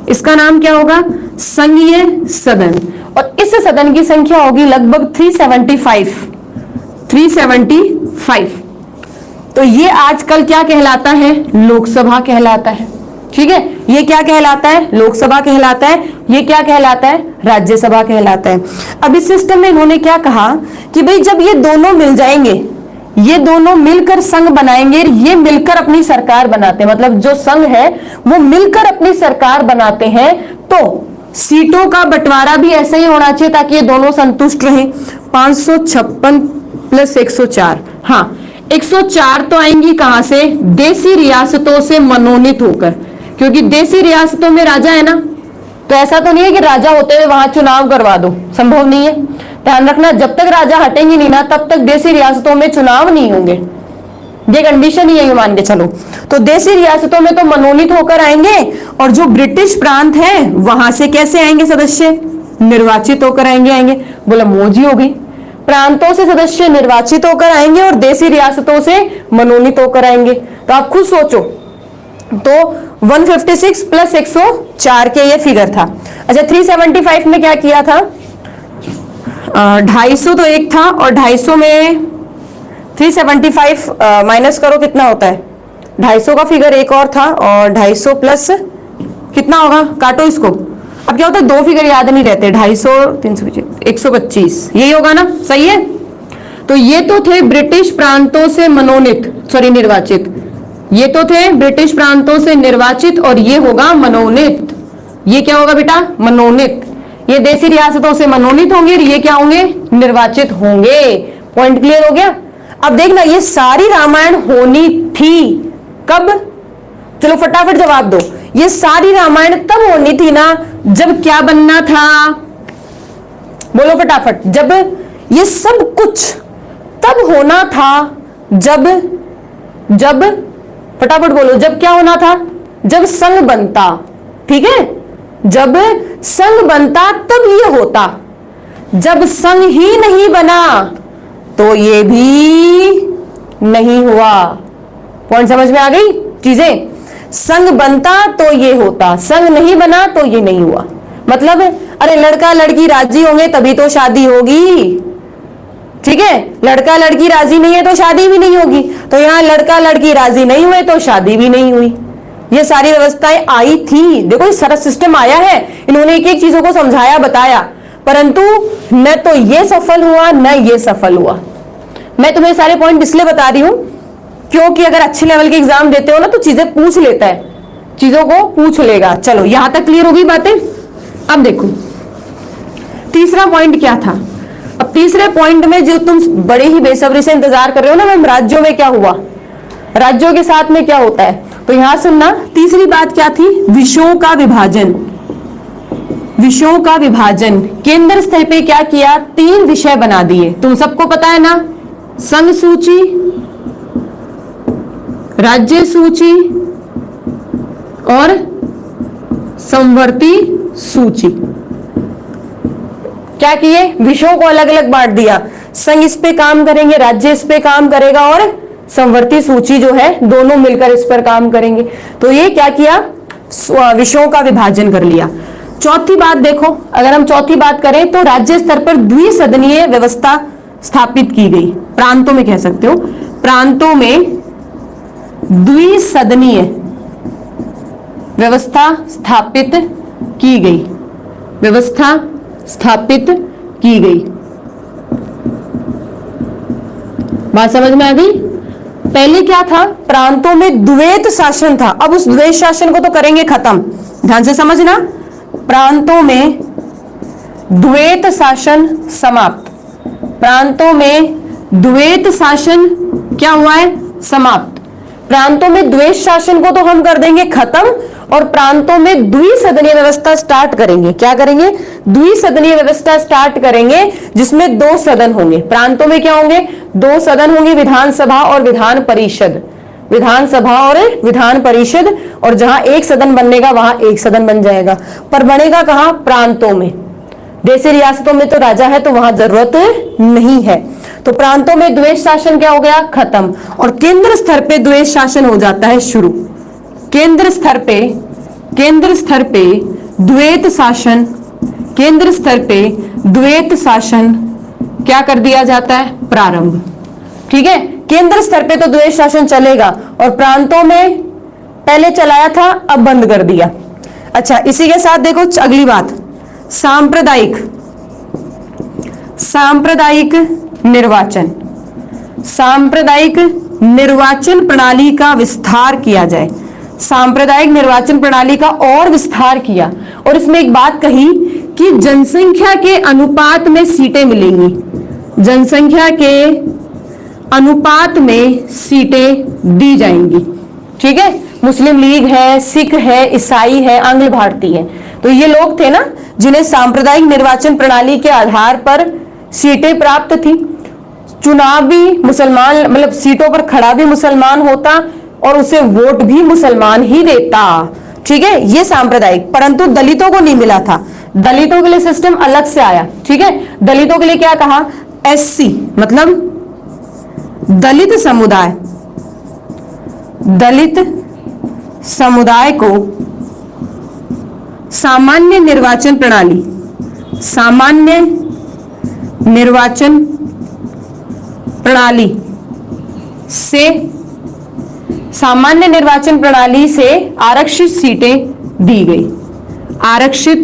इसका नाम क्या होगा? संघीय सदन। और इस सदन की संख्या होगी लगभग 375। तो ये आजकल क्या कहलाता है? लोकसभा कहलाता है। ठीक है, ये क्या कहलाता है? लोकसभा कहलाता है। ये क्या कहलाता है? राज्यसभा कहलाता है। अब इस सिस्टम में इन्होंने क्या कहा कि भाई जब ये दोनों मिल जाएंगे, ये दोनों मिलकर संघ बनाएंगे, ये मिलकर अपनी सरकार बनाते हैं, मतलब जो संघ है वो मिलकर अपनी सरकार बनाते हैं, तो सीटों का बंटवारा भी ऐसा ही होना चाहिए ताकि ये दोनों संतुष्ट रहें। 556 प्लस 104, हाँ 104 तो आएंगी कहां से? देसी रियासतों से मनोनीत होकर, क्योंकि देसी रियासतों में राजा है ना। तो ऐसा तो नहीं है कि राजा होते हुए वहां चुनाव करवा दो, संभव नहीं है। ध्यान रखना, जब तक राजा हटेंगे नहीं ना तब तक देसी रियासतों में चुनाव नहीं होंगे। ये कंडीशन ही है, मान के चलो। तो देसी रियासतों में तो मनोनीत होकर आएंगे, और जो ब्रिटिश प्रांत है वहां से कैसे आएंगे सदस्य? निर्वाचित होकर आएंगे। बोला मौजी हो गई, प्रांतों से सदस्य निर्वाचित होकर आएंगे और देसी रियासतों से मनोनीत होकर आएंगे। तो आप खुद सोचो, तो 156 प्लस 104 के ये फिगर था। अच्छा, 375 में क्या किया था? 250 तो एक था, और 250 में 375 माइनस करो कितना होता है? 250 का फिगर एक और था, और 250 प्लस कितना होगा? काटो इसको। अब क्या होता है, 2 फिगर याद नहीं रहते, 250 325 125, यही होगा ना? सही है। तो ये तो थे ब्रिटिश प्रांतों से मनोनीत, सॉरी निर्वाचित, ये तो थे ब्रिटिश प्रांतों से निर्वाचित, और ये होगा मनोनीत। ये क्या होगा बेटा? मनोनीत। ये देसी रियासतों से मनोनीत होंगे, और ये क्या होंगे? निर्वाचित होंगे। पॉइंट क्लियर हो गया? अब देखना, ये सारी रामायण होनी थी कब? चलो फटाफट जवाब दो। ये सारी रामायण तब होनी थी ना जब क्या बनना था? बोलो फटाफट। जब ये सब कुछ तब होना था जब फटाफट बोलो, जब क्या होना था? जब संघ बनता। ठीक है, जब संघ बनता तब ये होता। जब संघ ही नहीं बना तो ये भी नहीं हुआ। पॉइंट समझ में आ गई चीजें? संघ बनता तो ये होता, संघ नहीं बना तो ये नहीं हुआ। मतलब अरे लड़का लड़की राजी होंगे तभी तो शादी होगी। ठीक है, लड़का लड़की राजी नहीं है तो शादी भी नहीं होगी। तो यहाँ लड़का लड़की राजी नहीं हुए तो शादी भी नहीं हुई। ये सारी व्यवस्थाएं आई थी। देखो ये सारा सिस्टम आया है, इन्होंने एक एक चीजों को समझाया बताया, परंतु न तो ये सफल हुआ न ये सफल हुआ। मैं तुम्हें सारे पॉइंट इसलिए बता रही हूं क्योंकि अगर अच्छे लेवल के एग्जाम देते हो ना तो चीजें पूछ लेता है, चीजों को पूछ लेगा। चलो यहां तक क्लियर होगी बातें। अब देखो तीसरा पॉइंट क्या था। अब तीसरे पॉइंट में जो तुम बड़े ही बेसब्री से इंतजार कर रहे हो ना मैम, राज्यों में क्या हुआ, राज्यों के साथ में क्या होता है, तो यहां सुनना। तीसरी बात क्या थी? विषयों का विभाजन। विषयों का विभाजन केंद्र स्तर पे क्या किया? 3 विषय बना दिए। तुम सबको पता है ना, संघ सूची, राज्य सूची और समवर्ती सूची। क्या किए, विषयों को अलग अलग बांट दिया, संघ इस पे काम करेंगे, राज्य इस पे काम करेगा और समवर्ती सूची जो है दोनों मिलकर इस पर काम करेंगे। तो ये क्या किया, विषयों का विभाजन कर लिया। चौथी बात देखो, अगर हम चौथी बात करें तो राज्य स्तर पर द्विसदनीय व्यवस्था स्थापित की गई, प्रांतों में कह सकते हो, प्रांतों में द्विसदनीय व्यवस्था स्थापित की गई, व्यवस्था स्थापित की गई। बात समझ में आ गई। पहले क्या था, प्रांतों में द्वैत शासन था, अब उस द्वैत शासन को तो करेंगे खत्म, ध्यान से समझना। प्रांतों में द्वैत शासन समाप्त, प्रांतों में द्वैत शासन क्या हुआ है, समाप्त। प्रांतों में द्वैत शासन को तो हम कर देंगे खत्म और प्रांतों में द्विसदनीय व्यवस्था स्टार्ट करेंगे। क्या करेंगे, द्विसदनीय व्यवस्था स्टार्ट करेंगे, जिसमें 2 सदन होंगे। प्रांतों में क्या होंगे, 2 सदन होंगे, विधानसभा और विधान परिषद, विधानसभा और विधान परिषद, और जहां एक सदन बनेगा वहां एक सदन बन जाएगा। पर बनेगा कहां, प्रांतों में। देशी रियासतों में तो राजा है तो वहां जरूरत नहीं है। तो प्रांतों में द्वैत शासन क्या हो गया, खत्म, और केंद्र स्तर पे द्वैत शासन हो जाता है शुरू। केंद्र स्तर पे द्वैत शासन, केंद्र स्तर पे द्वैत शासन क्या कर दिया जाता है, प्रारंभ। ठीक है, केंद्र स्तर पे तो द्वैत शासन चलेगा और प्रांतों में पहले चलाया था, अब बंद कर दिया। अच्छा, इसी के साथ देखो अगली बात, सांप्रदायिक निर्वाचन, सांप्रदायिक निर्वाचन प्रणाली का विस्तार किया जाए। सांप्रदायिक निर्वाचन प्रणाली का और विस्तार किया, और इसमें एक बात कही कि जनसंख्या के अनुपात में सीटें मिलेंगी, जनसंख्या के अनुपात में सीटें दी जाएंगी। ठीक है, मुस्लिम लीग है, सिख है, ईसाई है, आंग्ल भारतीय है, तो ये लोग थे ना जिन्हें सांप्रदायिक निर्वाचन प्रणाली के आधार पर सीटें प्राप्त थी। चुनाव भी मुसलमान, मतलब सीटों पर खड़ा भी मुसलमान होता और उसे वोट भी मुसलमान ही देता। ठीक है, ये सांप्रदायिक, परंतु दलितों को नहीं मिला था, दलितों के लिए सिस्टम अलग से आया। ठीक है, दलितों के लिए क्या कहा, एससी मतलब दलित समुदाय, दलित समुदाय को सामान्य निर्वाचन प्रणाली, सामान्य निर्वाचन प्रणाली से, सामान्य निर्वाचन प्रणाली से आरक्षित सीटें दी गई, आरक्षित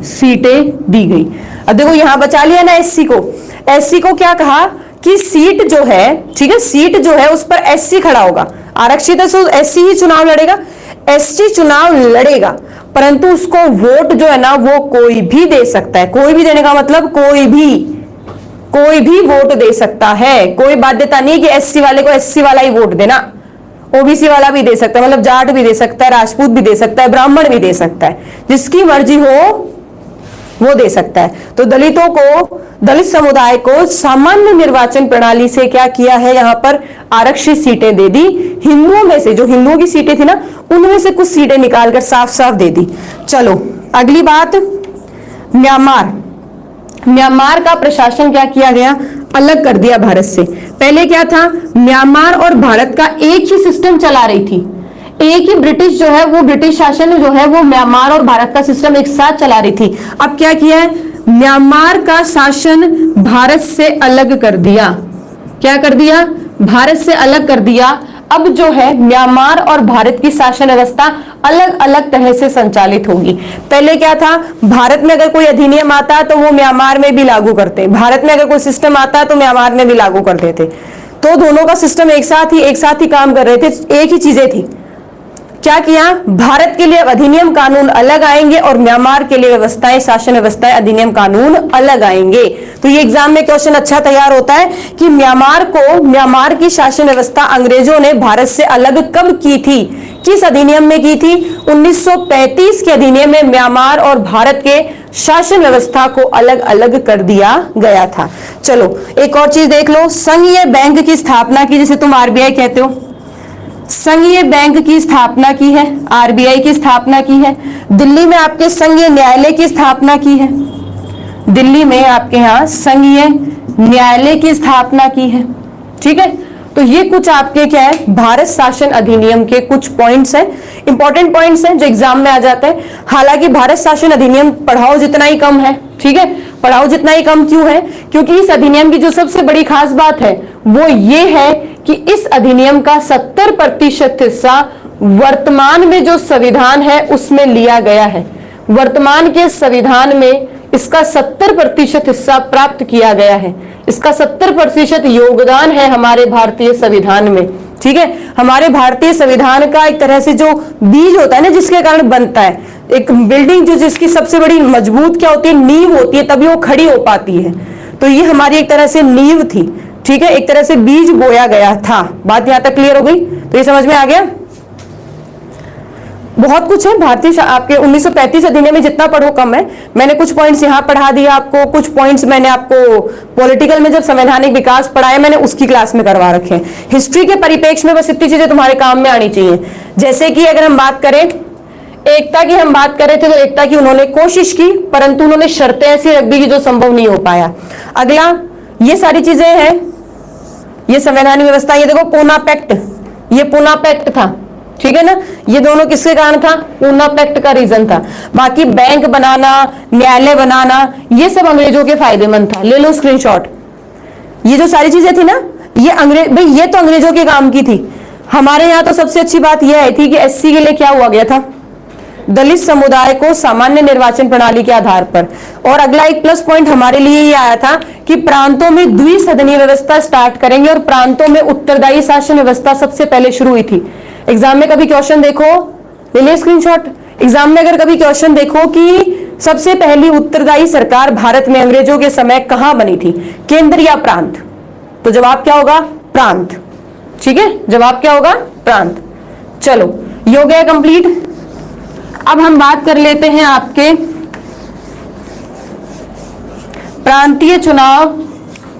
सीटें दी गई। अब देखो यहां बचा लिया ना एससी को, एससी को क्या कहा कि सीट जो है, ठीक है, सीट जो है उस पर एससी खड़ा होगा, आरक्षित है तो एससी ही चुनाव लड़ेगा, एसटी चुनाव लड़ेगा, परंतु उसको वोट जो है ना वो कोई भी दे सकता है। कोई भी देने का मतलब कोई भी वोट दे सकता है, कोई बाध्यता नहीं कि एससी वाले को एससी वाला ही वोट देना, ओबीसी वाला भी दे सकता है, मतलब जाट भी दे सकता है, राजपूत भी दे सकता है, ब्राह्मण भी दे सकता है, जिसकी मर्जी हो वो दे सकता है। तो दलितों को, दलित समुदाय को सामान्य निर्वाचन प्रणाली से क्या किया है, यहाँ पर आरक्षित सीटें दे दी। हिंदुओं में से, जो हिंदुओं की सीटें थी ना, उनमें से कुछ सीटें निकालकर साफ साफ दे दी। चलो अगली बात, म्यांमार, म्यांमार का प्रशासन क्या किया गया, अलग कर दिया भारत से। पहले क्या था, म्यांमार और भारत का एक ही सिस्टम चला रही थी, एक ही ब्रिटिश जो है वो ब्रिटिश शासन जो है वो म्यांमार और भारत का सिस्टम एक साथ चला रही थी। अब क्या किया है, म्यांमार का शासन भारत से अलग कर दिया। क्या कर दिया, भारत से अलग कर दिया। अब जो है म्यांमार और भारत की शासन व्यवस्था अलग अलग तरह से संचालित होगी। पहले क्या था, भारत में अगर कोई अधिनियम आता तो वो म्यांमार में भी लागू करते, भारत में अगर कोई सिस्टम आता तो म्यांमार में भी लागू करते थे। तो दोनों का सिस्टम एक साथ ही काम कर रहे थे, एक ही चीजें थी। क्या किया, भारत के लिए अधिनियम कानून अलग आएंगे और म्यांमार के लिए व्यवस्थाएं, शासन व्यवस्थाएं, अधिनियम कानून अलग आएंगे। तो ये एग्जाम में क्वेश्चन अच्छा तैयार होता है कि म्यांमार की शासन व्यवस्था अंग्रेजों ने भारत से अलग कब की थी, किस अधिनियम में की थी, 1935 के अधिनियम में म्यांमार और भारत के शासन व्यवस्था को अलग अलग कर दिया गया था। चलो एक और चीज देख लो, संघीय बैंक की स्थापना की, जिसे तुम आरबीआई कहते हो, संघीय बैंक की स्थापना की है, आरबीआई की स्थापना की है। दिल्ली में आपके संघीय न्यायालय की स्थापना की है, दिल्ली में आपके यहाँ संघीय न्यायालय की स्थापना की है। ठीक है, तो ये कुछ आपके क्या है, भारत शासन अधिनियम के कुछ पॉइंट्स हैं, इंपॉर्टेंट पॉइंट्स हैं जो एग्जाम में आ जाते हैं। हालांकि भारत शासन अधिनियम पढ़ाओ जितना ही कम है, ठीक है, पढ़ाओ जितना ही कम क्यों है, क्योंकि इस अधिनियम की जो सबसे बड़ी खास बात है वो ये है कि इस अधिनियम का 70% हिस्सा वर्तमान में जो संविधान है उसमें लिया गया है। वर्तमान के संविधान में इसका 70% हिस्सा प्राप्त किया गया है, इसका 70% योगदान है हमारे भारतीय संविधान में। ठीक है, हमारे भारतीय संविधान का एक तरह से जो बीज होता है ना, जिसके कारण बनता है एक बिल्डिंग, जो जिसकी सबसे बड़ी मजबूत क्या होती है, नींव होती है, तभी वो खड़ी हो पाती है। तो ये हमारी एक तरह से नींव थी। ठीक है, एक तरह से बीज बोया गया था। बात यहां तक क्लियर हो गई? तो ये समझ में आ गया। बहुत कुछ है भारतीय आपके 1935 अधिनियम में, जितना पढ़ो कम है। मैंने कुछ पॉइंट्स यहाँ पढ़ा दिया आपको, कुछ पॉइंट्स मैंने आपको पॉलिटिकल में जब संवैधानिक विकास पढ़ाया मैंने उसकी क्लास में करवा रखे हैं। हिस्ट्री के परिप्रेक्ष्य में बस इतनी चीजें तुम्हारे काम में आनी चाहिए। जैसे कि अगर हम बात करें एकता की, हम बात करें थे तो एकता की उन्होंने कोशिश की, परंतु उन्होंने शर्तें ऐसी रख दी कि जो संभव नहीं हो पाया। अगला, ये सारी चीजें हैं, ये संवैधानिक व्यवस्था, ये देखो पूना पैक्ट, ये पूना पैक्ट था। ठीक है ना, ये दोनों किसके कारण था? पूना पैक्ट का रीजन था। बाकी बैंक बनाना, न्यायालय बनाना, ये सब अंग्रेजों के फायदेमंद था। ले लो स्क्रीनशॉट। ये जो सारी चीजें थी ना, ये भाई ये तो अंग्रेजों के काम की थी। हमारे यहाँ तो सबसे अच्छी बात यह आई थी कि एससी के लिए क्या हुआ गया था, दलित समुदाय को सामान्य निर्वाचन प्रणाली के आधार पर। और अगला एक प्लस पॉइंट हमारे लिए ये आया था कि प्रांतों में द्विसदनीय व्यवस्था स्टार्ट करेंगे और प्रांतों में उत्तरदायी शासन व्यवस्था सबसे पहले शुरू हुई थी। एग्जाम में कभी क्वेश्चन देखो, ले ले स्क्रीनशॉट। एग्जाम में अगर कभी क्वेश्चन देखो कि सबसे पहली उत्तरदायी सरकार भारत में अंग्रेजों के समय कहां बनी थी, केंद्र या प्रांत, तो जवाब क्या होगा? प्रांत। ठीक है, जवाब क्या होगा? प्रांत। चलो, ये हो गया कंप्लीट। अब हम बात कर लेते हैं आपके प्रांतीय चुनाव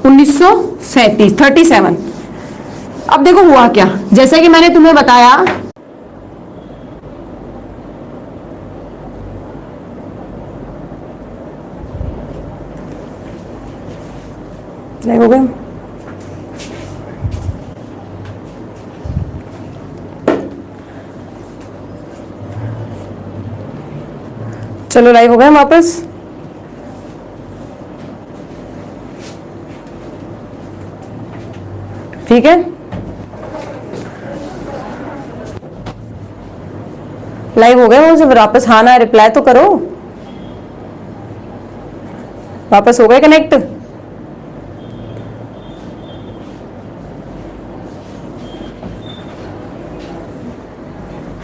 1937। अब देखो हुआ क्या, जैसे कि मैंने तुम्हें बताया हो गया। चलो लाइव हो गए वापस। ठीक है, लाइव हो गए। मुझे वापस हाँ ना रिप्लाई तो करो। वापस हो गए कनेक्ट?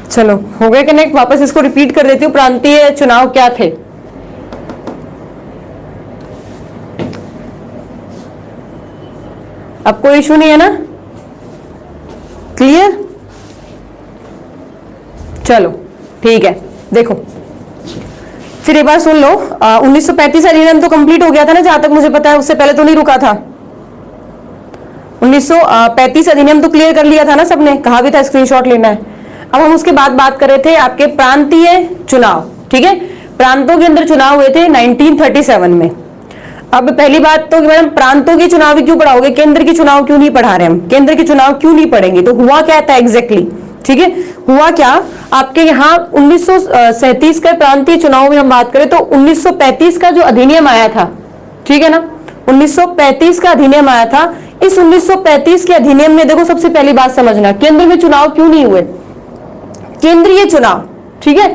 चलो हो गए कनेक्ट। वापस इसको रिपीट कर देती हूँ। प्रांतीय चुनाव क्या थे? अब कोई इशू नहीं है ना? क्लियर? चलो ठीक है, देखो फिर एक बार सुन लो। 1935 अधिनियम तो कंप्लीट हो गया था ना, जहां तक मुझे पता है, उससे पहले तो नहीं रुका था। 1935 अधिनियम तो क्लियर कर लिया था ना सबने, कहा भी था स्क्रीनशॉट लेना है। अब हम उसके बाद बात कर रहे थे आपके प्रांतीय चुनाव। ठीक है, प्रांतों के अंदर चुनाव हुए थे 1937 में। अब पहली बात तो मैडम प्रांतों के चुनाव क्यों पढ़ाओगे, केंद्र के चुनाव क्यों नहीं पढ़ा रहे हम? केंद्र के चुनाव क्यों नहीं पढ़ेंगे? तो हुआ क्या था एग्जैक्टली? ठीक है, हुआ क्या आपके यहाँ 1937 के प्रांतीय चुनाव में हम बात करें तो 1935 का जो अधिनियम आया था, ठीक है ना, 1935 का अधिनियम आया था। इस 1935 के अधिनियम में देखो, सबसे पहली बात समझना, केंद्र में चुनाव क्यों नहीं हुए? केंद्रीय चुनाव, ठीक है,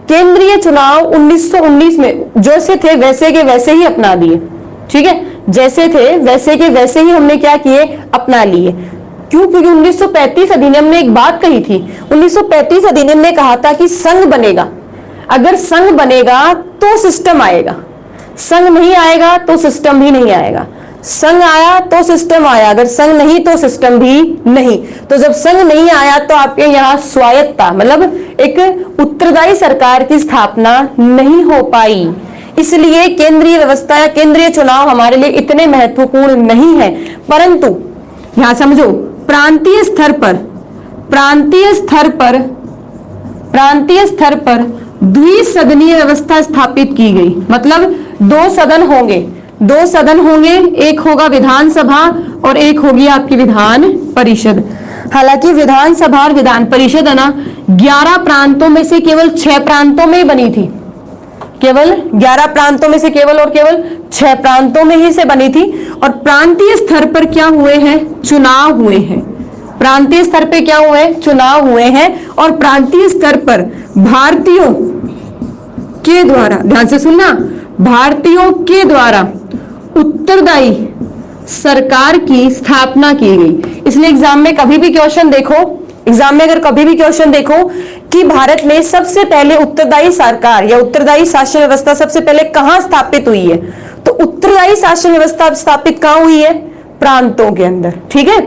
केंद्रीय चुनाव 1919 में जैसे थे वैसे के वैसे ही अपना दिए। ठीक है, जैसे थे वैसे के वैसे ही हमने क्या किए? अपना लिए। क्यों? क्योंकि 1935 अधिनियम ने एक बात कही थी। 1935 अधिनियम ने कहा था कि संघ बनेगा, अगर संघ बनेगा तो सिस्टम आएगा, संघ नहीं आएगा तो सिस्टम भी नहीं आएगा। संघ आया तो सिस्टम आया, अगर संघ नहीं तो सिस्टम भी नहीं। तो जब संघ नहीं आया तो आपके यहाँ स्वायत्तता, मतलब एक उत्तरदायी सरकार की स्थापना नहीं हो पाई। इसलिए केंद्रीय व्यवस्था या केंद्रीय चुनाव हमारे लिए इतने महत्वपूर्ण नहीं है। परंतु यहां समझो, प्रांतीय स्तर पर प्रांतीय स्तर पर द्विसदनीय व्यवस्था स्थापित की गई। मतलब दो सदन होंगे, एक होगा विधानसभा और एक होगी आपकी विधान परिषद। हालांकि विधानसभा और विधान परिषद है ना 11 प्रांतों में से केवल 6 प्रांतों में ही बनी थी। केवल 11 प्रांतों में से केवल 6 प्रांतों में ही से बनी थी। और प्रांतीय स्तर पर क्या हुए हैं? चुनाव हुए हैं। प्रांतीय स्तर पे क्या हुए? चुनाव हुए हैं। और प्रांतीय स्तर पर भारतीयों के द्वारा, ध्यान से सुनना, भारतीयों के द्वारा उत्तरदायी सरकार की स्थापना की गई। इसलिए एग्जाम में कभी भी क्वेश्चन देखो, कि भारत में सबसे पहले उत्तरदायी सरकार या उत्तरदायी शासन व्यवस्था सबसे पहले कहां स्थापित हुई है, तो उत्तरदायी शासन व्यवस्था स्थापित कहां हुई है? प्रांतों के अंदर। ठीक है,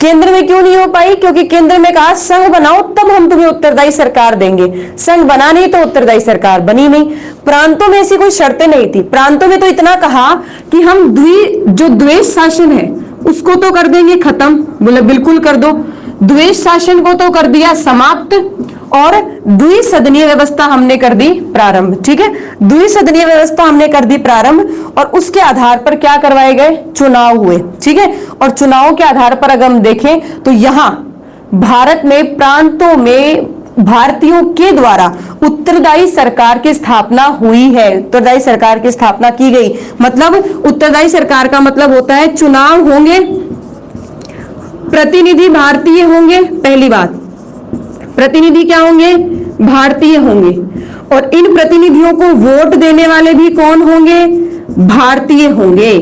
केंद्र में क्यों नहीं हो पाई? क्योंकि केंद्र में कहा संघ बनाओ तब हम तुम्हें उत्तरदायी सरकार देंगे। संघ बना नहीं तो उत्तरदायी सरकार बनी नहीं। प्रांतों में ऐसी कोई शर्तें नहीं थी। प्रांतों में तो इतना कहा कि हम जो द्वेष शासन है उसको तो कर देंगे खत्म। बोले बिल्कुल कर दो। द्वेष शासन को तो कर दिया समाप्त और द्विसदनीय व्यवस्था हमने कर दी प्रारंभ। ठीक है, द्विसदनीय व्यवस्था हमने कर दी प्रारंभ और उसके आधार पर क्या करवाए गए? चुनाव हुए। ठीक है, और चुनावों के आधार पर अगर हम देखें तो यहां भारत में प्रांतों में भारतीयों के द्वारा उत्तरदायी सरकार की स्थापना हुई है। उत्तरदायी सरकार की स्थापना की गई। मतलब उत्तरदायी सरकार का मतलब होता है चुनाव होंगे, प्रतिनिधि भारतीय होंगे। पहली बात, प्रतिनिधि क्या होंगे? भारतीय होंगे। और इन प्रतिनिधियों को वोट देने वाले भी कौन होंगे? भारतीय होंगे।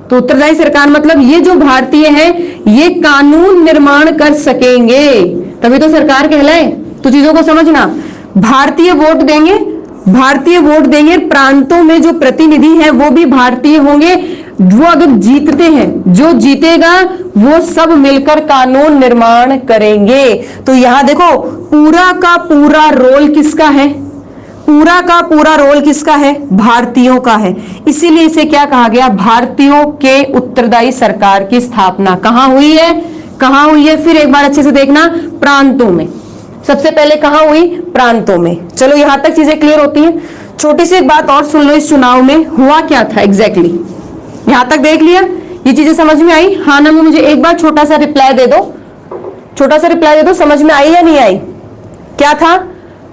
तो उत्तरदायी सरकार मतलब ये जो भारतीय हैं ये कानून निर्माण कर सकेंगे, तभी तो सरकार कहलाए। तो चीजों को समझना, भारतीय वोट देंगे। प्रांतों में जो प्रतिनिधि हैं वो भी भारतीय होंगे। वो अगर जीतते हैं, जो जीतेगा वो सब मिलकर कानून निर्माण करेंगे। तो यहां देखो पूरा का पूरा रोल किसका है? पूरा का पूरा रोल किसका है? भारतीयों का है। इसीलिए इसे क्या कहा गया? भारतीयों के उत्तरदायी सरकार की स्थापना कहां हुई है? कहां हुई है? फिर एक बार अच्छे से देखना, प्रांतों में। सबसे पहले कहां हुई? प्रांतों में। चलो यहां तक चीजें क्लियर होती हैं। छोटी सी एक बात और सुन लो, इस चुनाव में हुआ क्या था एग्जैक्टली? यहां तक देख लिया, ये चीजें समझ में आई? हाँ ना, मुझे एक बार छोटा सा रिप्लाई दे दो, समझ में आई या नहीं आई? क्या था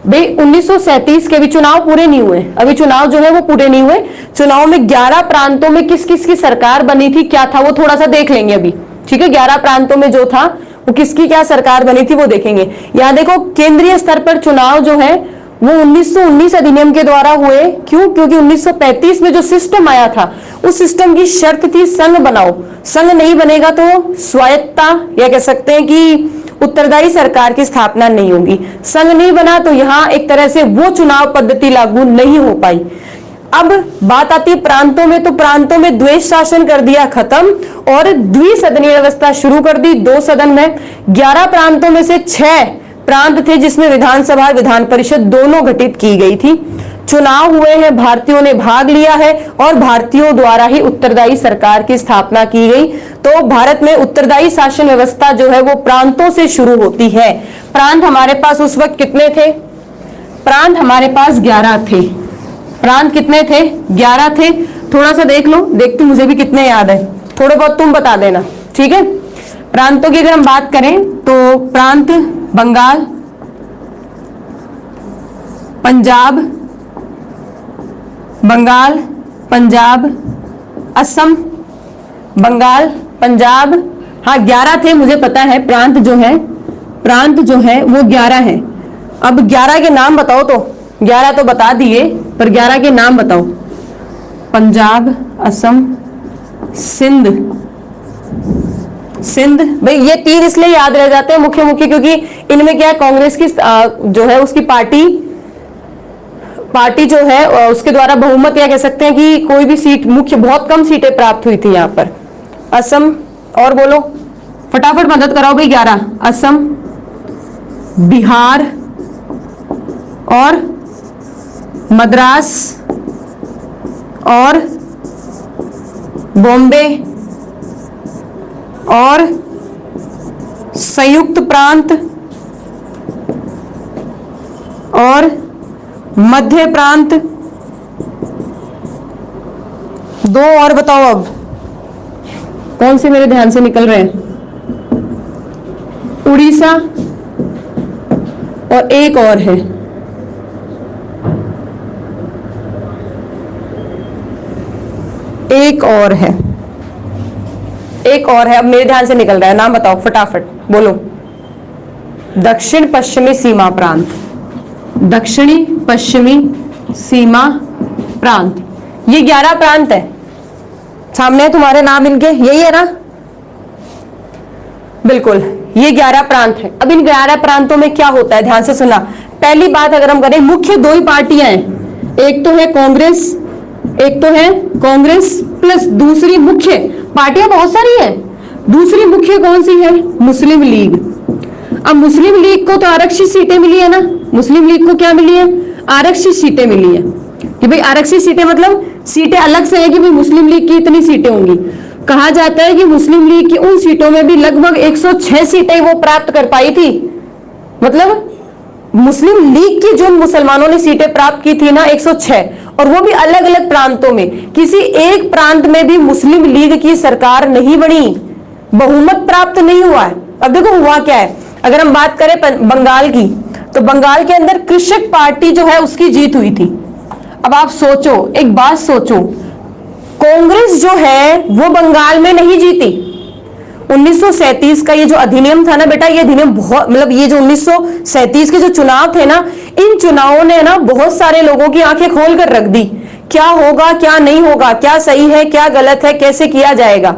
भाई? 1937 के भी चुनाव पूरे नहीं हुए। अभी चुनाव जो है वो पूरे नहीं हुए। चुनाव में 11 प्रांतों में किस किस की सरकार बनी थी, क्या था वो थोड़ा सा देख लेंगे अभी। ठीक है, 11 प्रांतों में जो था वो किसकी क्या सरकार बनी थी वो देखेंगे। यहां देखो केंद्रीय स्तर पर चुनाव जो है वो 1919 अधिनियम के द्वारा हुए। क्यों? क्योंकि 1935 में जो सिस्टम आया था उस सिस्टम की शर्त थी संघ बनाओ। संघ नहीं बनेगा तो स्वायत्ता या कह सकते हैं कि उत्तरदायी सरकार की स्थापना नहीं होगी। संघ नहीं बना तो यहां एक तरह से वो चुनाव पद्धति लागू नहीं हो पाई। अब बात आती है प्रांतों में, तो प्रांतों में द्वेष शासन कर दिया खत्म और द्विसदनीय व्यवस्था शुरू कर दी। 2 सदन में 11 प्रांतों में से 6 प्रांत थे जिसमें विधानसभा विधान परिषद दोनों गठित की गई थी। चुनाव हुए हैं, भारतीयों ने भाग लिया है और भारतीयों द्वारा ही उत्तरदायी सरकार की स्थापना की गई। तो भारत में उत्तरदायी शासन व्यवस्था जो है वो प्रांतों से शुरू होती है। प्रांत हमारे पास उस वक्त कितने थे? प्रांत हमारे पास 11 थे। प्रांत कितने थे? 11 थे। थोड़ा सा देख लो, देखती मुझे भी कितने याद है, थोड़े बहुत तुम बता देना। ठीक है, प्रांतों की अगर हम बात करें तो प्रांत बंगाल, पंजाब, असम, बंगाल, पंजाब। हाँ 11 थे, मुझे पता है। प्रांत जो है वो 11 है। अब 11 के नाम बताओ। तो 11 तो बता दिए, पर 11 के नाम बताओ। पंजाब, असम, सिंध। भाई ये 3 इसलिए याद रह जाते हैं मुख्य क्योंकि इनमें क्या है, कांग्रेस की जो है उसकी पार्टी जो है उसके द्वारा बहुमत या कह सकते हैं कि कोई भी सीट मुख्य बहुत कम सीटें प्राप्त हुई थी यहाँ पर। असम, और बोलो फटाफट मदद कराओ भाई। 11 असम, बिहार और मद्रास और बॉम्बे और संयुक्त प्रांत और मध्य प्रांत। दो और बताओ अब, कौन से मेरे ध्यान से निकल रहे हैं? उड़ीसा और एक और है, एक और है, एक और है। अब मेरे ध्यान से निकल रहा है, नाम बताओ फटाफट बोलो। दक्षिण पश्चिमी सीमा प्रांत, दक्षिणी पश्चिमी सीमा प्रांत। ये 11 प्रांत है, सामने है तुम्हारे नाम इनके, यही है ना? बिल्कुल, ये 11 प्रांत है। अब इन 11 प्रांतों में क्या होता है, ध्यान से सुनना। पहली बात अगर हम करें, मुख्य दो ही पार्टियां हैं, एक तो है कांग्रेस, एक तो है कांग्रेस प्लस दूसरी मुख्य पार्टियां बहुत सारी है, दूसरी मुख्य कौन सी है? मुस्लिम लीग। अब मुस्लिम लीग को तो आरक्षित सीटें मिली है ना, मुस्लिम लीग को क्या मिली है? आरक्षित सीटें मिली है। कि भाई आरक्षित सीटें मतलब सीटें अलग से है कि भाई मुस्लिम लीग की इतनी सीटें होंगी। कहा जाता है कि मुस्लिम लीग की उन सीटों में भी लगभग 106 सीटें वो प्राप्त कर पाई थी। मतलब मुस्लिम लीग की जो मुसलमानों ने सीटें प्राप्त की थी ना 106, और वो भी अलग अलग प्रांतों में। किसी एक प्रांत में भी मुस्लिम लीग की सरकार नहीं बनी, बहुमत प्राप्त नहीं हुआ है। अब देखो हुआ क्या है, अगर हम बात करें बंगाल की, तो बंगाल के अंदर कृषक पार्टी जो है उसकी जीत हुई थी। अब आप सोचो, एक बात सोचो, कांग्रेस जो है वो बंगाल में नहीं जीती। 1937 का ये जो अधिनियम था ना बेटा, ये अधिनियम बहुत, मतलब ये जो 1937 के जो चुनाव थे ना, इन चुनावों ने ना बहुत सारे लोगों की आंखें खोल कर रख दी। क्या होगा क्या नहीं होगा, क्या सही है क्या गलत है, कैसे किया जाएगा।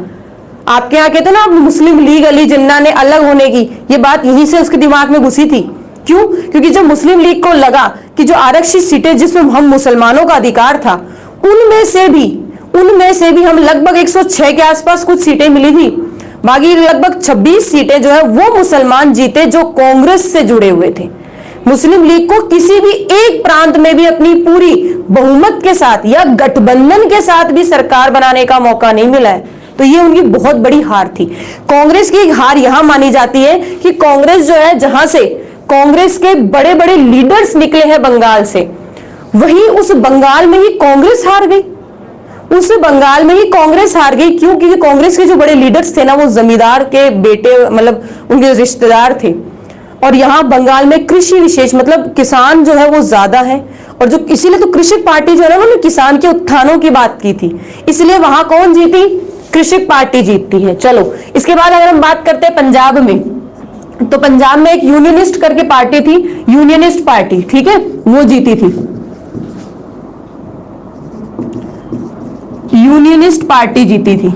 आपके यहाँ कहते ना मुस्लिम लीग अली जिन्ना ने अलग होने की, ये बात यहीं से उसके दिमाग में घुसी थी। क्यों? क्योंकि जब मुस्लिम लीग को लगा कि जो आरक्षित सीटें जिसमें हम मुसलमानों का अधिकार था, उनमें से भी हम लगभग 106 के आसपास कुछ सीटें मिली थी, बाकी लगभग 26 सीटें जो है वो मुसलमान जीते जो कांग्रेस से जुड़े हुए थे। मुस्लिम लीग को किसी भी एक प्रांत में भी अपनी पूरी बहुमत के साथ या गठबंधन के साथ भी सरकार बनाने का मौका नहीं मिला है। तो ये उनकी बहुत बड़ी हार थी। कांग्रेस की हार यहां मानी जाती है कि कांग्रेस जो है, जहां से कांग्रेस के बड़े बड़े लीडर्स निकले हैं बंगाल से, वहीं उस बंगाल में ही कांग्रेस हार गई। उस बंगाल में ही कांग्रेस हार गई। क्यों? क्योंकि कांग्रेस के जो बड़े लीडर्स थे ना, वो जमींदार के बेटे, मतलब उनके रिश्तेदार थे। और यहाँ बंगाल में कृषि विशेष, मतलब किसान जो है वो ज्यादा है, और जो इसीलिए तो कृषक पार्टी जो है ना, उन्होंने किसान के उत्थानों की बात की थी, इसलिए वहां कौन जीती? कृषक पार्टी जीतती है। चलो, इसके बाद अगर हम बात करते हैं पंजाब में, तो पंजाब में एक यूनियनिस्ट करके पार्टी थी, यूनियनिस्ट पार्टी, ठीक है, वो जीती थी। यूनियनिस्ट पार्टी जीती थी।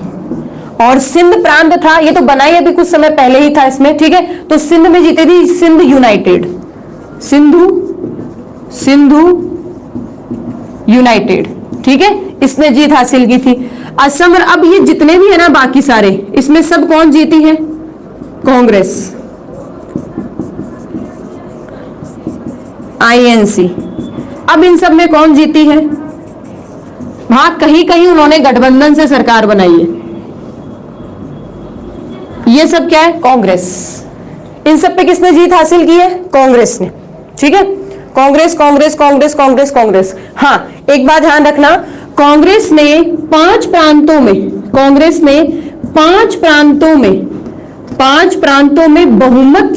और सिंध प्रांत था, ये तो बनाई अभी कुछ समय पहले ही था इसमें, ठीक है, तो सिंध में जीती थी सिंध यूनाइटेड, सिंधु यूनाइटेड, ठीक है, इसने जीत हासिल की थी। असम, अब ये जितने भी है ना बाकी सारे, इसमें सब कौन जीती है? कांग्रेस, आईएनसी। अब इन सब में कौन जीती है? वहां कहीं कहीं उन्होंने गठबंधन से सरकार बनाई है। ये सब क्या है? कांग्रेस। इन सब पे किसने जीत हासिल की है? कांग्रेस ने, ठीक है, कांग्रेस कांग्रेस कांग्रेस कांग्रेस कांग्रेस। हाँ, एक बात ध्यान रखना, कांग्रेस ने 5 प्रांतों में, कांग्रेस ने 5 प्रांतों में बहुमत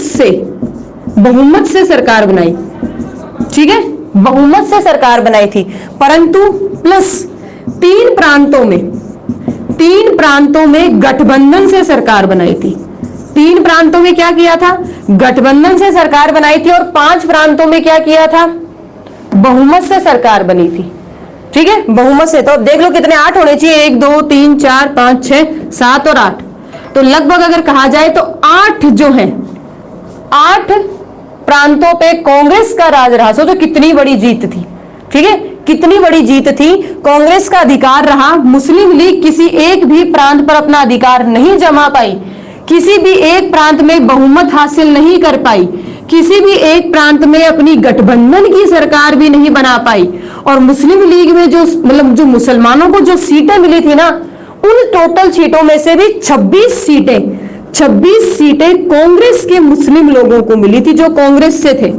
से सरकार बनाई, ठीक है, बहुमत से सरकार बनाई थी। परंतु प्लस 3 प्रांतों में गठबंधन से सरकार बनाई थी। 3 प्रांतों में क्या किया था? गठबंधन से सरकार बनाई थी। और 5 प्रांतों में क्या किया था? बहुमत से सरकार बनी थी, ठीक है, बहुमत से। तो देख लो कितने 8 होने चाहिए, 1 2 3 4 5 6 7 और 8, तो लगभग अगर कहा जाए तो 8 जो है, 8 प्रांतों पे कांग्रेस का राज रहा। सोचो कितनी बड़ी जीत थी, ठीक है, कितनी बड़ी जीत थी, कांग्रेस का अधिकार रहा। मुस्लिम लीग किसी एक भी प्रांत पर अपना अधिकार नहीं जमा पाई, किसी भी एक प्रांत में बहुमत हासिल नहीं कर पाई, किसी भी एक प्रांत में अपनी गठबंधन की सरकार भी नहीं बना पाई। और मुस्लिम लीग में जो, मतलब जो मुसलमानों को जो सीटें मिली थी ना, उन टोटल सीटों में से भी 26 सीटें कांग्रेस के मुस्लिम लोगों को मिली थी, जो कांग्रेस से थे,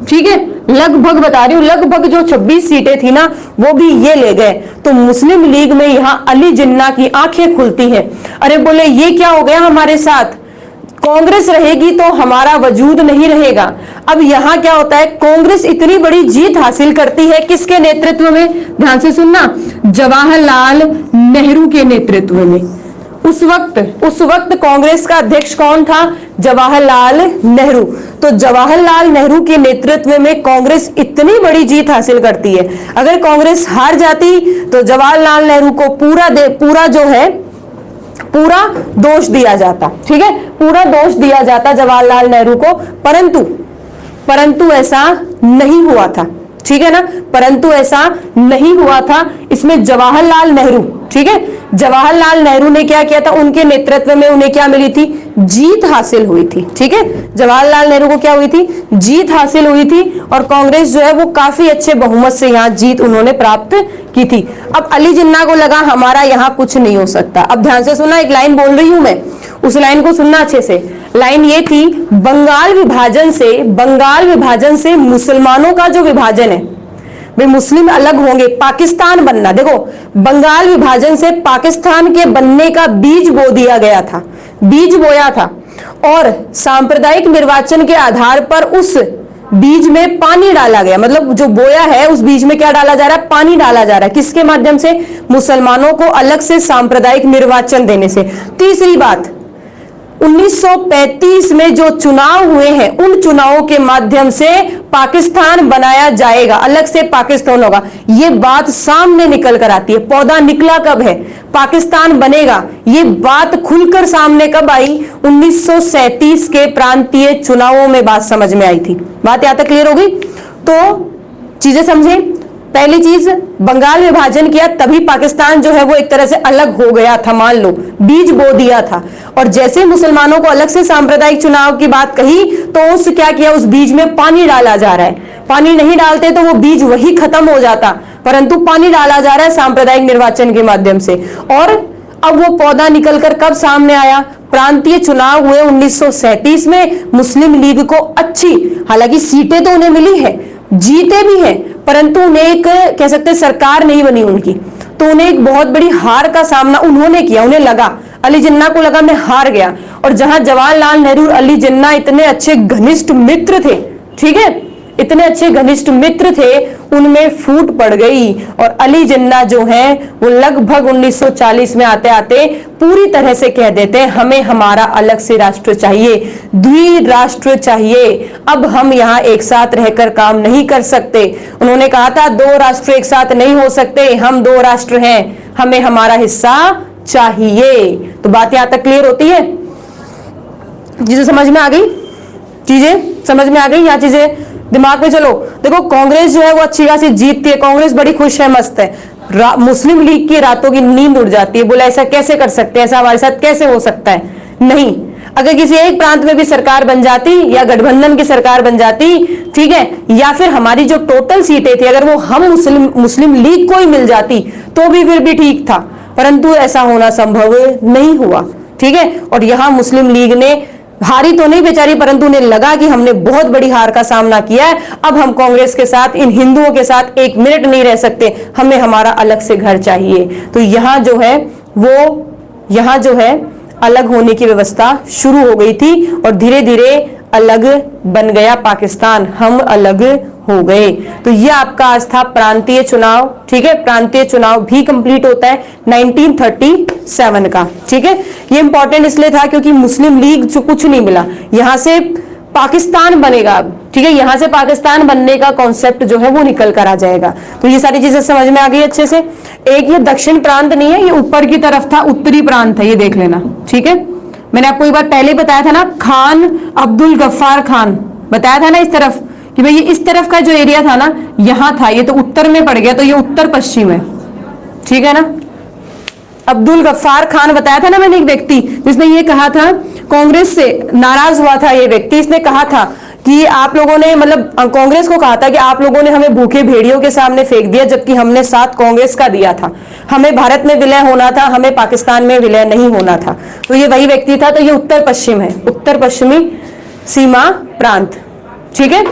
ठीक है, लगभग बता रही हूँ, लगभग जो 26 सीटें थी ना वो भी ये ले गए। तो मुस्लिम लीग में यहाँ अली जिन्ना की आंखें खुलती हैं। अरे बोले ये क्या हो गया हमारे साथ, कांग्रेस रहेगी तो हमारा वजूद नहीं रहेगा। अब यहां क्या होता है, कांग्रेस इतनी बड़ी जीत हासिल करती है किसके नेतृत्व में, ध्यान से सुनना, जवाहरलाल नेहरू के नेतृत्व में। उस वक्त कांग्रेस का अध्यक्ष कौन था, जवाहरलाल नेहरू। तो जवाहरलाल नेहरू के नेतृत्व में कांग्रेस इतनी बड़ी जीत हासिल करती है। अगर कांग्रेस हार जाती तो जवाहरलाल नेहरू को पूरा दोष दिया जाता, ठीक है, पूरा दोष दिया जाता जवाहरलाल नेहरू को। परंतु ऐसा नहीं हुआ था, ठीक है ना, परंतु ऐसा नहीं हुआ था। इसमें जवाहरलाल नेहरू, ठीक है, जवाहरलाल नेहरू ने क्या किया था, उनके नेतृत्व में उन्हें क्या मिली थी, जीत हासिल हुई थी, ठीक है, जवाहरलाल नेहरू को क्या हुई थी, जीत हासिल हुई थी। और कांग्रेस जो है वो काफी अच्छे बहुमत से यहाँ जीत उन्होंने प्राप्त की थी। अब अली जिन्ना को लगा हमारा यहाँ कुछ नहीं हो सकता। अब ध्यान से सुनना, एक लाइन बोल रही हूं मैं, उस लाइन को सुनना अच्छे से। लाइन ये थी, बंगाल विभाजन से मुसलमानों का जो विभाजन है, वे मुस्लिम अलग होंगे, पाकिस्तान बनना, देखो बंगाल विभाजन से पाकिस्तान के बनने का बीज बो दिया गया था, बीज बोया था। और सांप्रदायिक निर्वाचन के आधार पर उस बीज में पानी डाला गया, मतलब जो बोया है उस बीज में क्या डाला जा रहा है, पानी डाला जा रहा है। किसके माध्यम से, मुसलमानों को अलग से सांप्रदायिक निर्वाचन देने से। तीसरी बात, 1935 में जो चुनाव हुए हैं उन चुनावों के माध्यम से पाकिस्तान बनाया जाएगा, अलग से पाकिस्तान होगा। ये बात सामने निकल कर आती है। पौधा निकला कब है, पाकिस्तान बनेगा, ये बात खुलकर सामने कब आई, 1937 के प्रांतीय चुनावों में बात समझ में आई थी। बात यहां तक क्लियर होगी? तो चीजें समझे। पहली चीज, बंगाल विभाजन किया तभी पाकिस्तान जो है वो एक तरह से अलग हो गया था, मान लो बीज बो दिया था। और जैसे मुसलमानों को अलग से सांप्रदायिक चुनाव की बात कही तो उस क्या किया, उस बीज में पानी डाला जा रहा है। पानी नहीं डालते तो वो बीज वही खत्म हो जाता, परंतु पानी डाला जा रहा है सांप्रदायिक निर्वाचन के माध्यम से। और अब वो पौधा निकलकर कब सामने आया, प्रांतीय चुनाव हुए 1937 में। मुस्लिम लीग को अच्छी, हालांकि सीटें तो उन्हें मिली है, जीते भी हैं, परंतु उन्हें एक कह सकते सरकार नहीं बनी उनकी, तो उन्हें एक बहुत बड़ी हार का सामना उन्होंने किया। उन्हें लगा, अली जिन्ना को लगा मैं हार गया। और जहां जवाहरलाल नेहरू और अली जिन्ना इतने अच्छे घनिष्ठ मित्र थे, ठीक है, इतने अच्छे घनिष्ठ मित्र थे, उनमें फूट पड़ गई। और अली जिन्ना जो है वो लगभग 1940 में आते आते पूरी तरह से कह देते हैं हमें हमारा अलग से राष्ट्र चाहिए, द्विराष्ट्र चाहिए, अब हम यहाँ एक साथ रहकर काम नहीं कर सकते। उन्होंने कहा था 2 राष्ट्र एक साथ नहीं हो सकते, हम 2 राष्ट्र हैं, हमें हमारा हिस्सा चाहिए। तो बात यहां तक क्लियर होती है? चीजें समझ में आ गई? चीजें समझ में आ गई? यहाँ चीजें दिमाग में चलो। देखो कांग्रेस जो है वो अच्छी खासी जीतती है, कांग्रेस बड़ी खुश है, मस्त है। मुस्लिम लीग की रातों की नींद उड़ जाती है, बोला ऐसा कैसे कर सकते हैं, ऐसा हमारे साथ कैसे हो सकता है। नहीं, अगर किसी एक प्रांत में भी सरकार बन जाती या गठबंधन की सरकार बन जाती, ठीक है, या फिर हमारी जो टोटल सीटें थी अगर वो हम मुस्लिम लीग को ही मिल जाती तो भी फिर भी ठीक था, परंतु ऐसा होना संभव नहीं हुआ, ठीक है। और यहां मुस्लिम लीग ने हारी तो नहीं बेचारी, परंतु उन्हें लगा कि हमने बहुत बड़ी हार का सामना किया है, अब हम कांग्रेस के साथ, इन हिंदुओं के साथ एक मिनट नहीं रह सकते, हमें हमारा अलग से घर चाहिए। तो यहाँ जो है अलग होने की व्यवस्था शुरू हो गई थी और धीरे धीरे अलग बन गया पाकिस्तान, हम अलग हो गए। तो ये आपका आज था प्रांतीय चुनाव, ठीक है। प्रांतीय चुनाव भी कंप्लीट होता है 1937 का, ठीक है। ये इंपॉर्टेंट इसलिए था क्योंकि मुस्लिम लीग जो कुछ नहीं मिला, यहां से पाकिस्तान बनेगा अब, ठीक है, यहां से पाकिस्तान बनने का कॉन्सेप्ट जो है वो निकल कर आ जाएगा। तो ये सारी चीजें समझ में आ गई अच्छे से। एक ये दक्षिण प्रांत नहीं है, ये ऊपर की तरफ था, उत्तरी प्रांत है, ये देख लेना, ठीक है। मैंने आपको एक बार पहले बताया था ना, खान अब्दुल गफ्फार खान बताया था ना इस तरफ, कि भाई ये इस तरफ का जो एरिया था ना यहां था, ये तो उत्तर में पड़ गया, तो ये उत्तर पश्चिम है, ठीक है ना। अब्दुल गफ्फार खान बताया था ना मैंने, एक व्यक्ति जिसने ये कहा था, कांग्रेस से नाराज हुआ था ये व्यक्ति, इसने कहा था कि आप लोगों ने, मतलब कांग्रेस को कहा था कि आप लोगों ने हमें भूखे भेड़ियों के सामने फेंक दिया, जबकि हमने साथ कांग्रेस का दिया था, हमें भारत में विलय होना था, हमें पाकिस्तान में विलय नहीं होना था। तो ये वही व्यक्ति था। तो ये उत्तर पश्चिम है, उत्तर पश्चिमी सीमा प्रांत, ठीक है।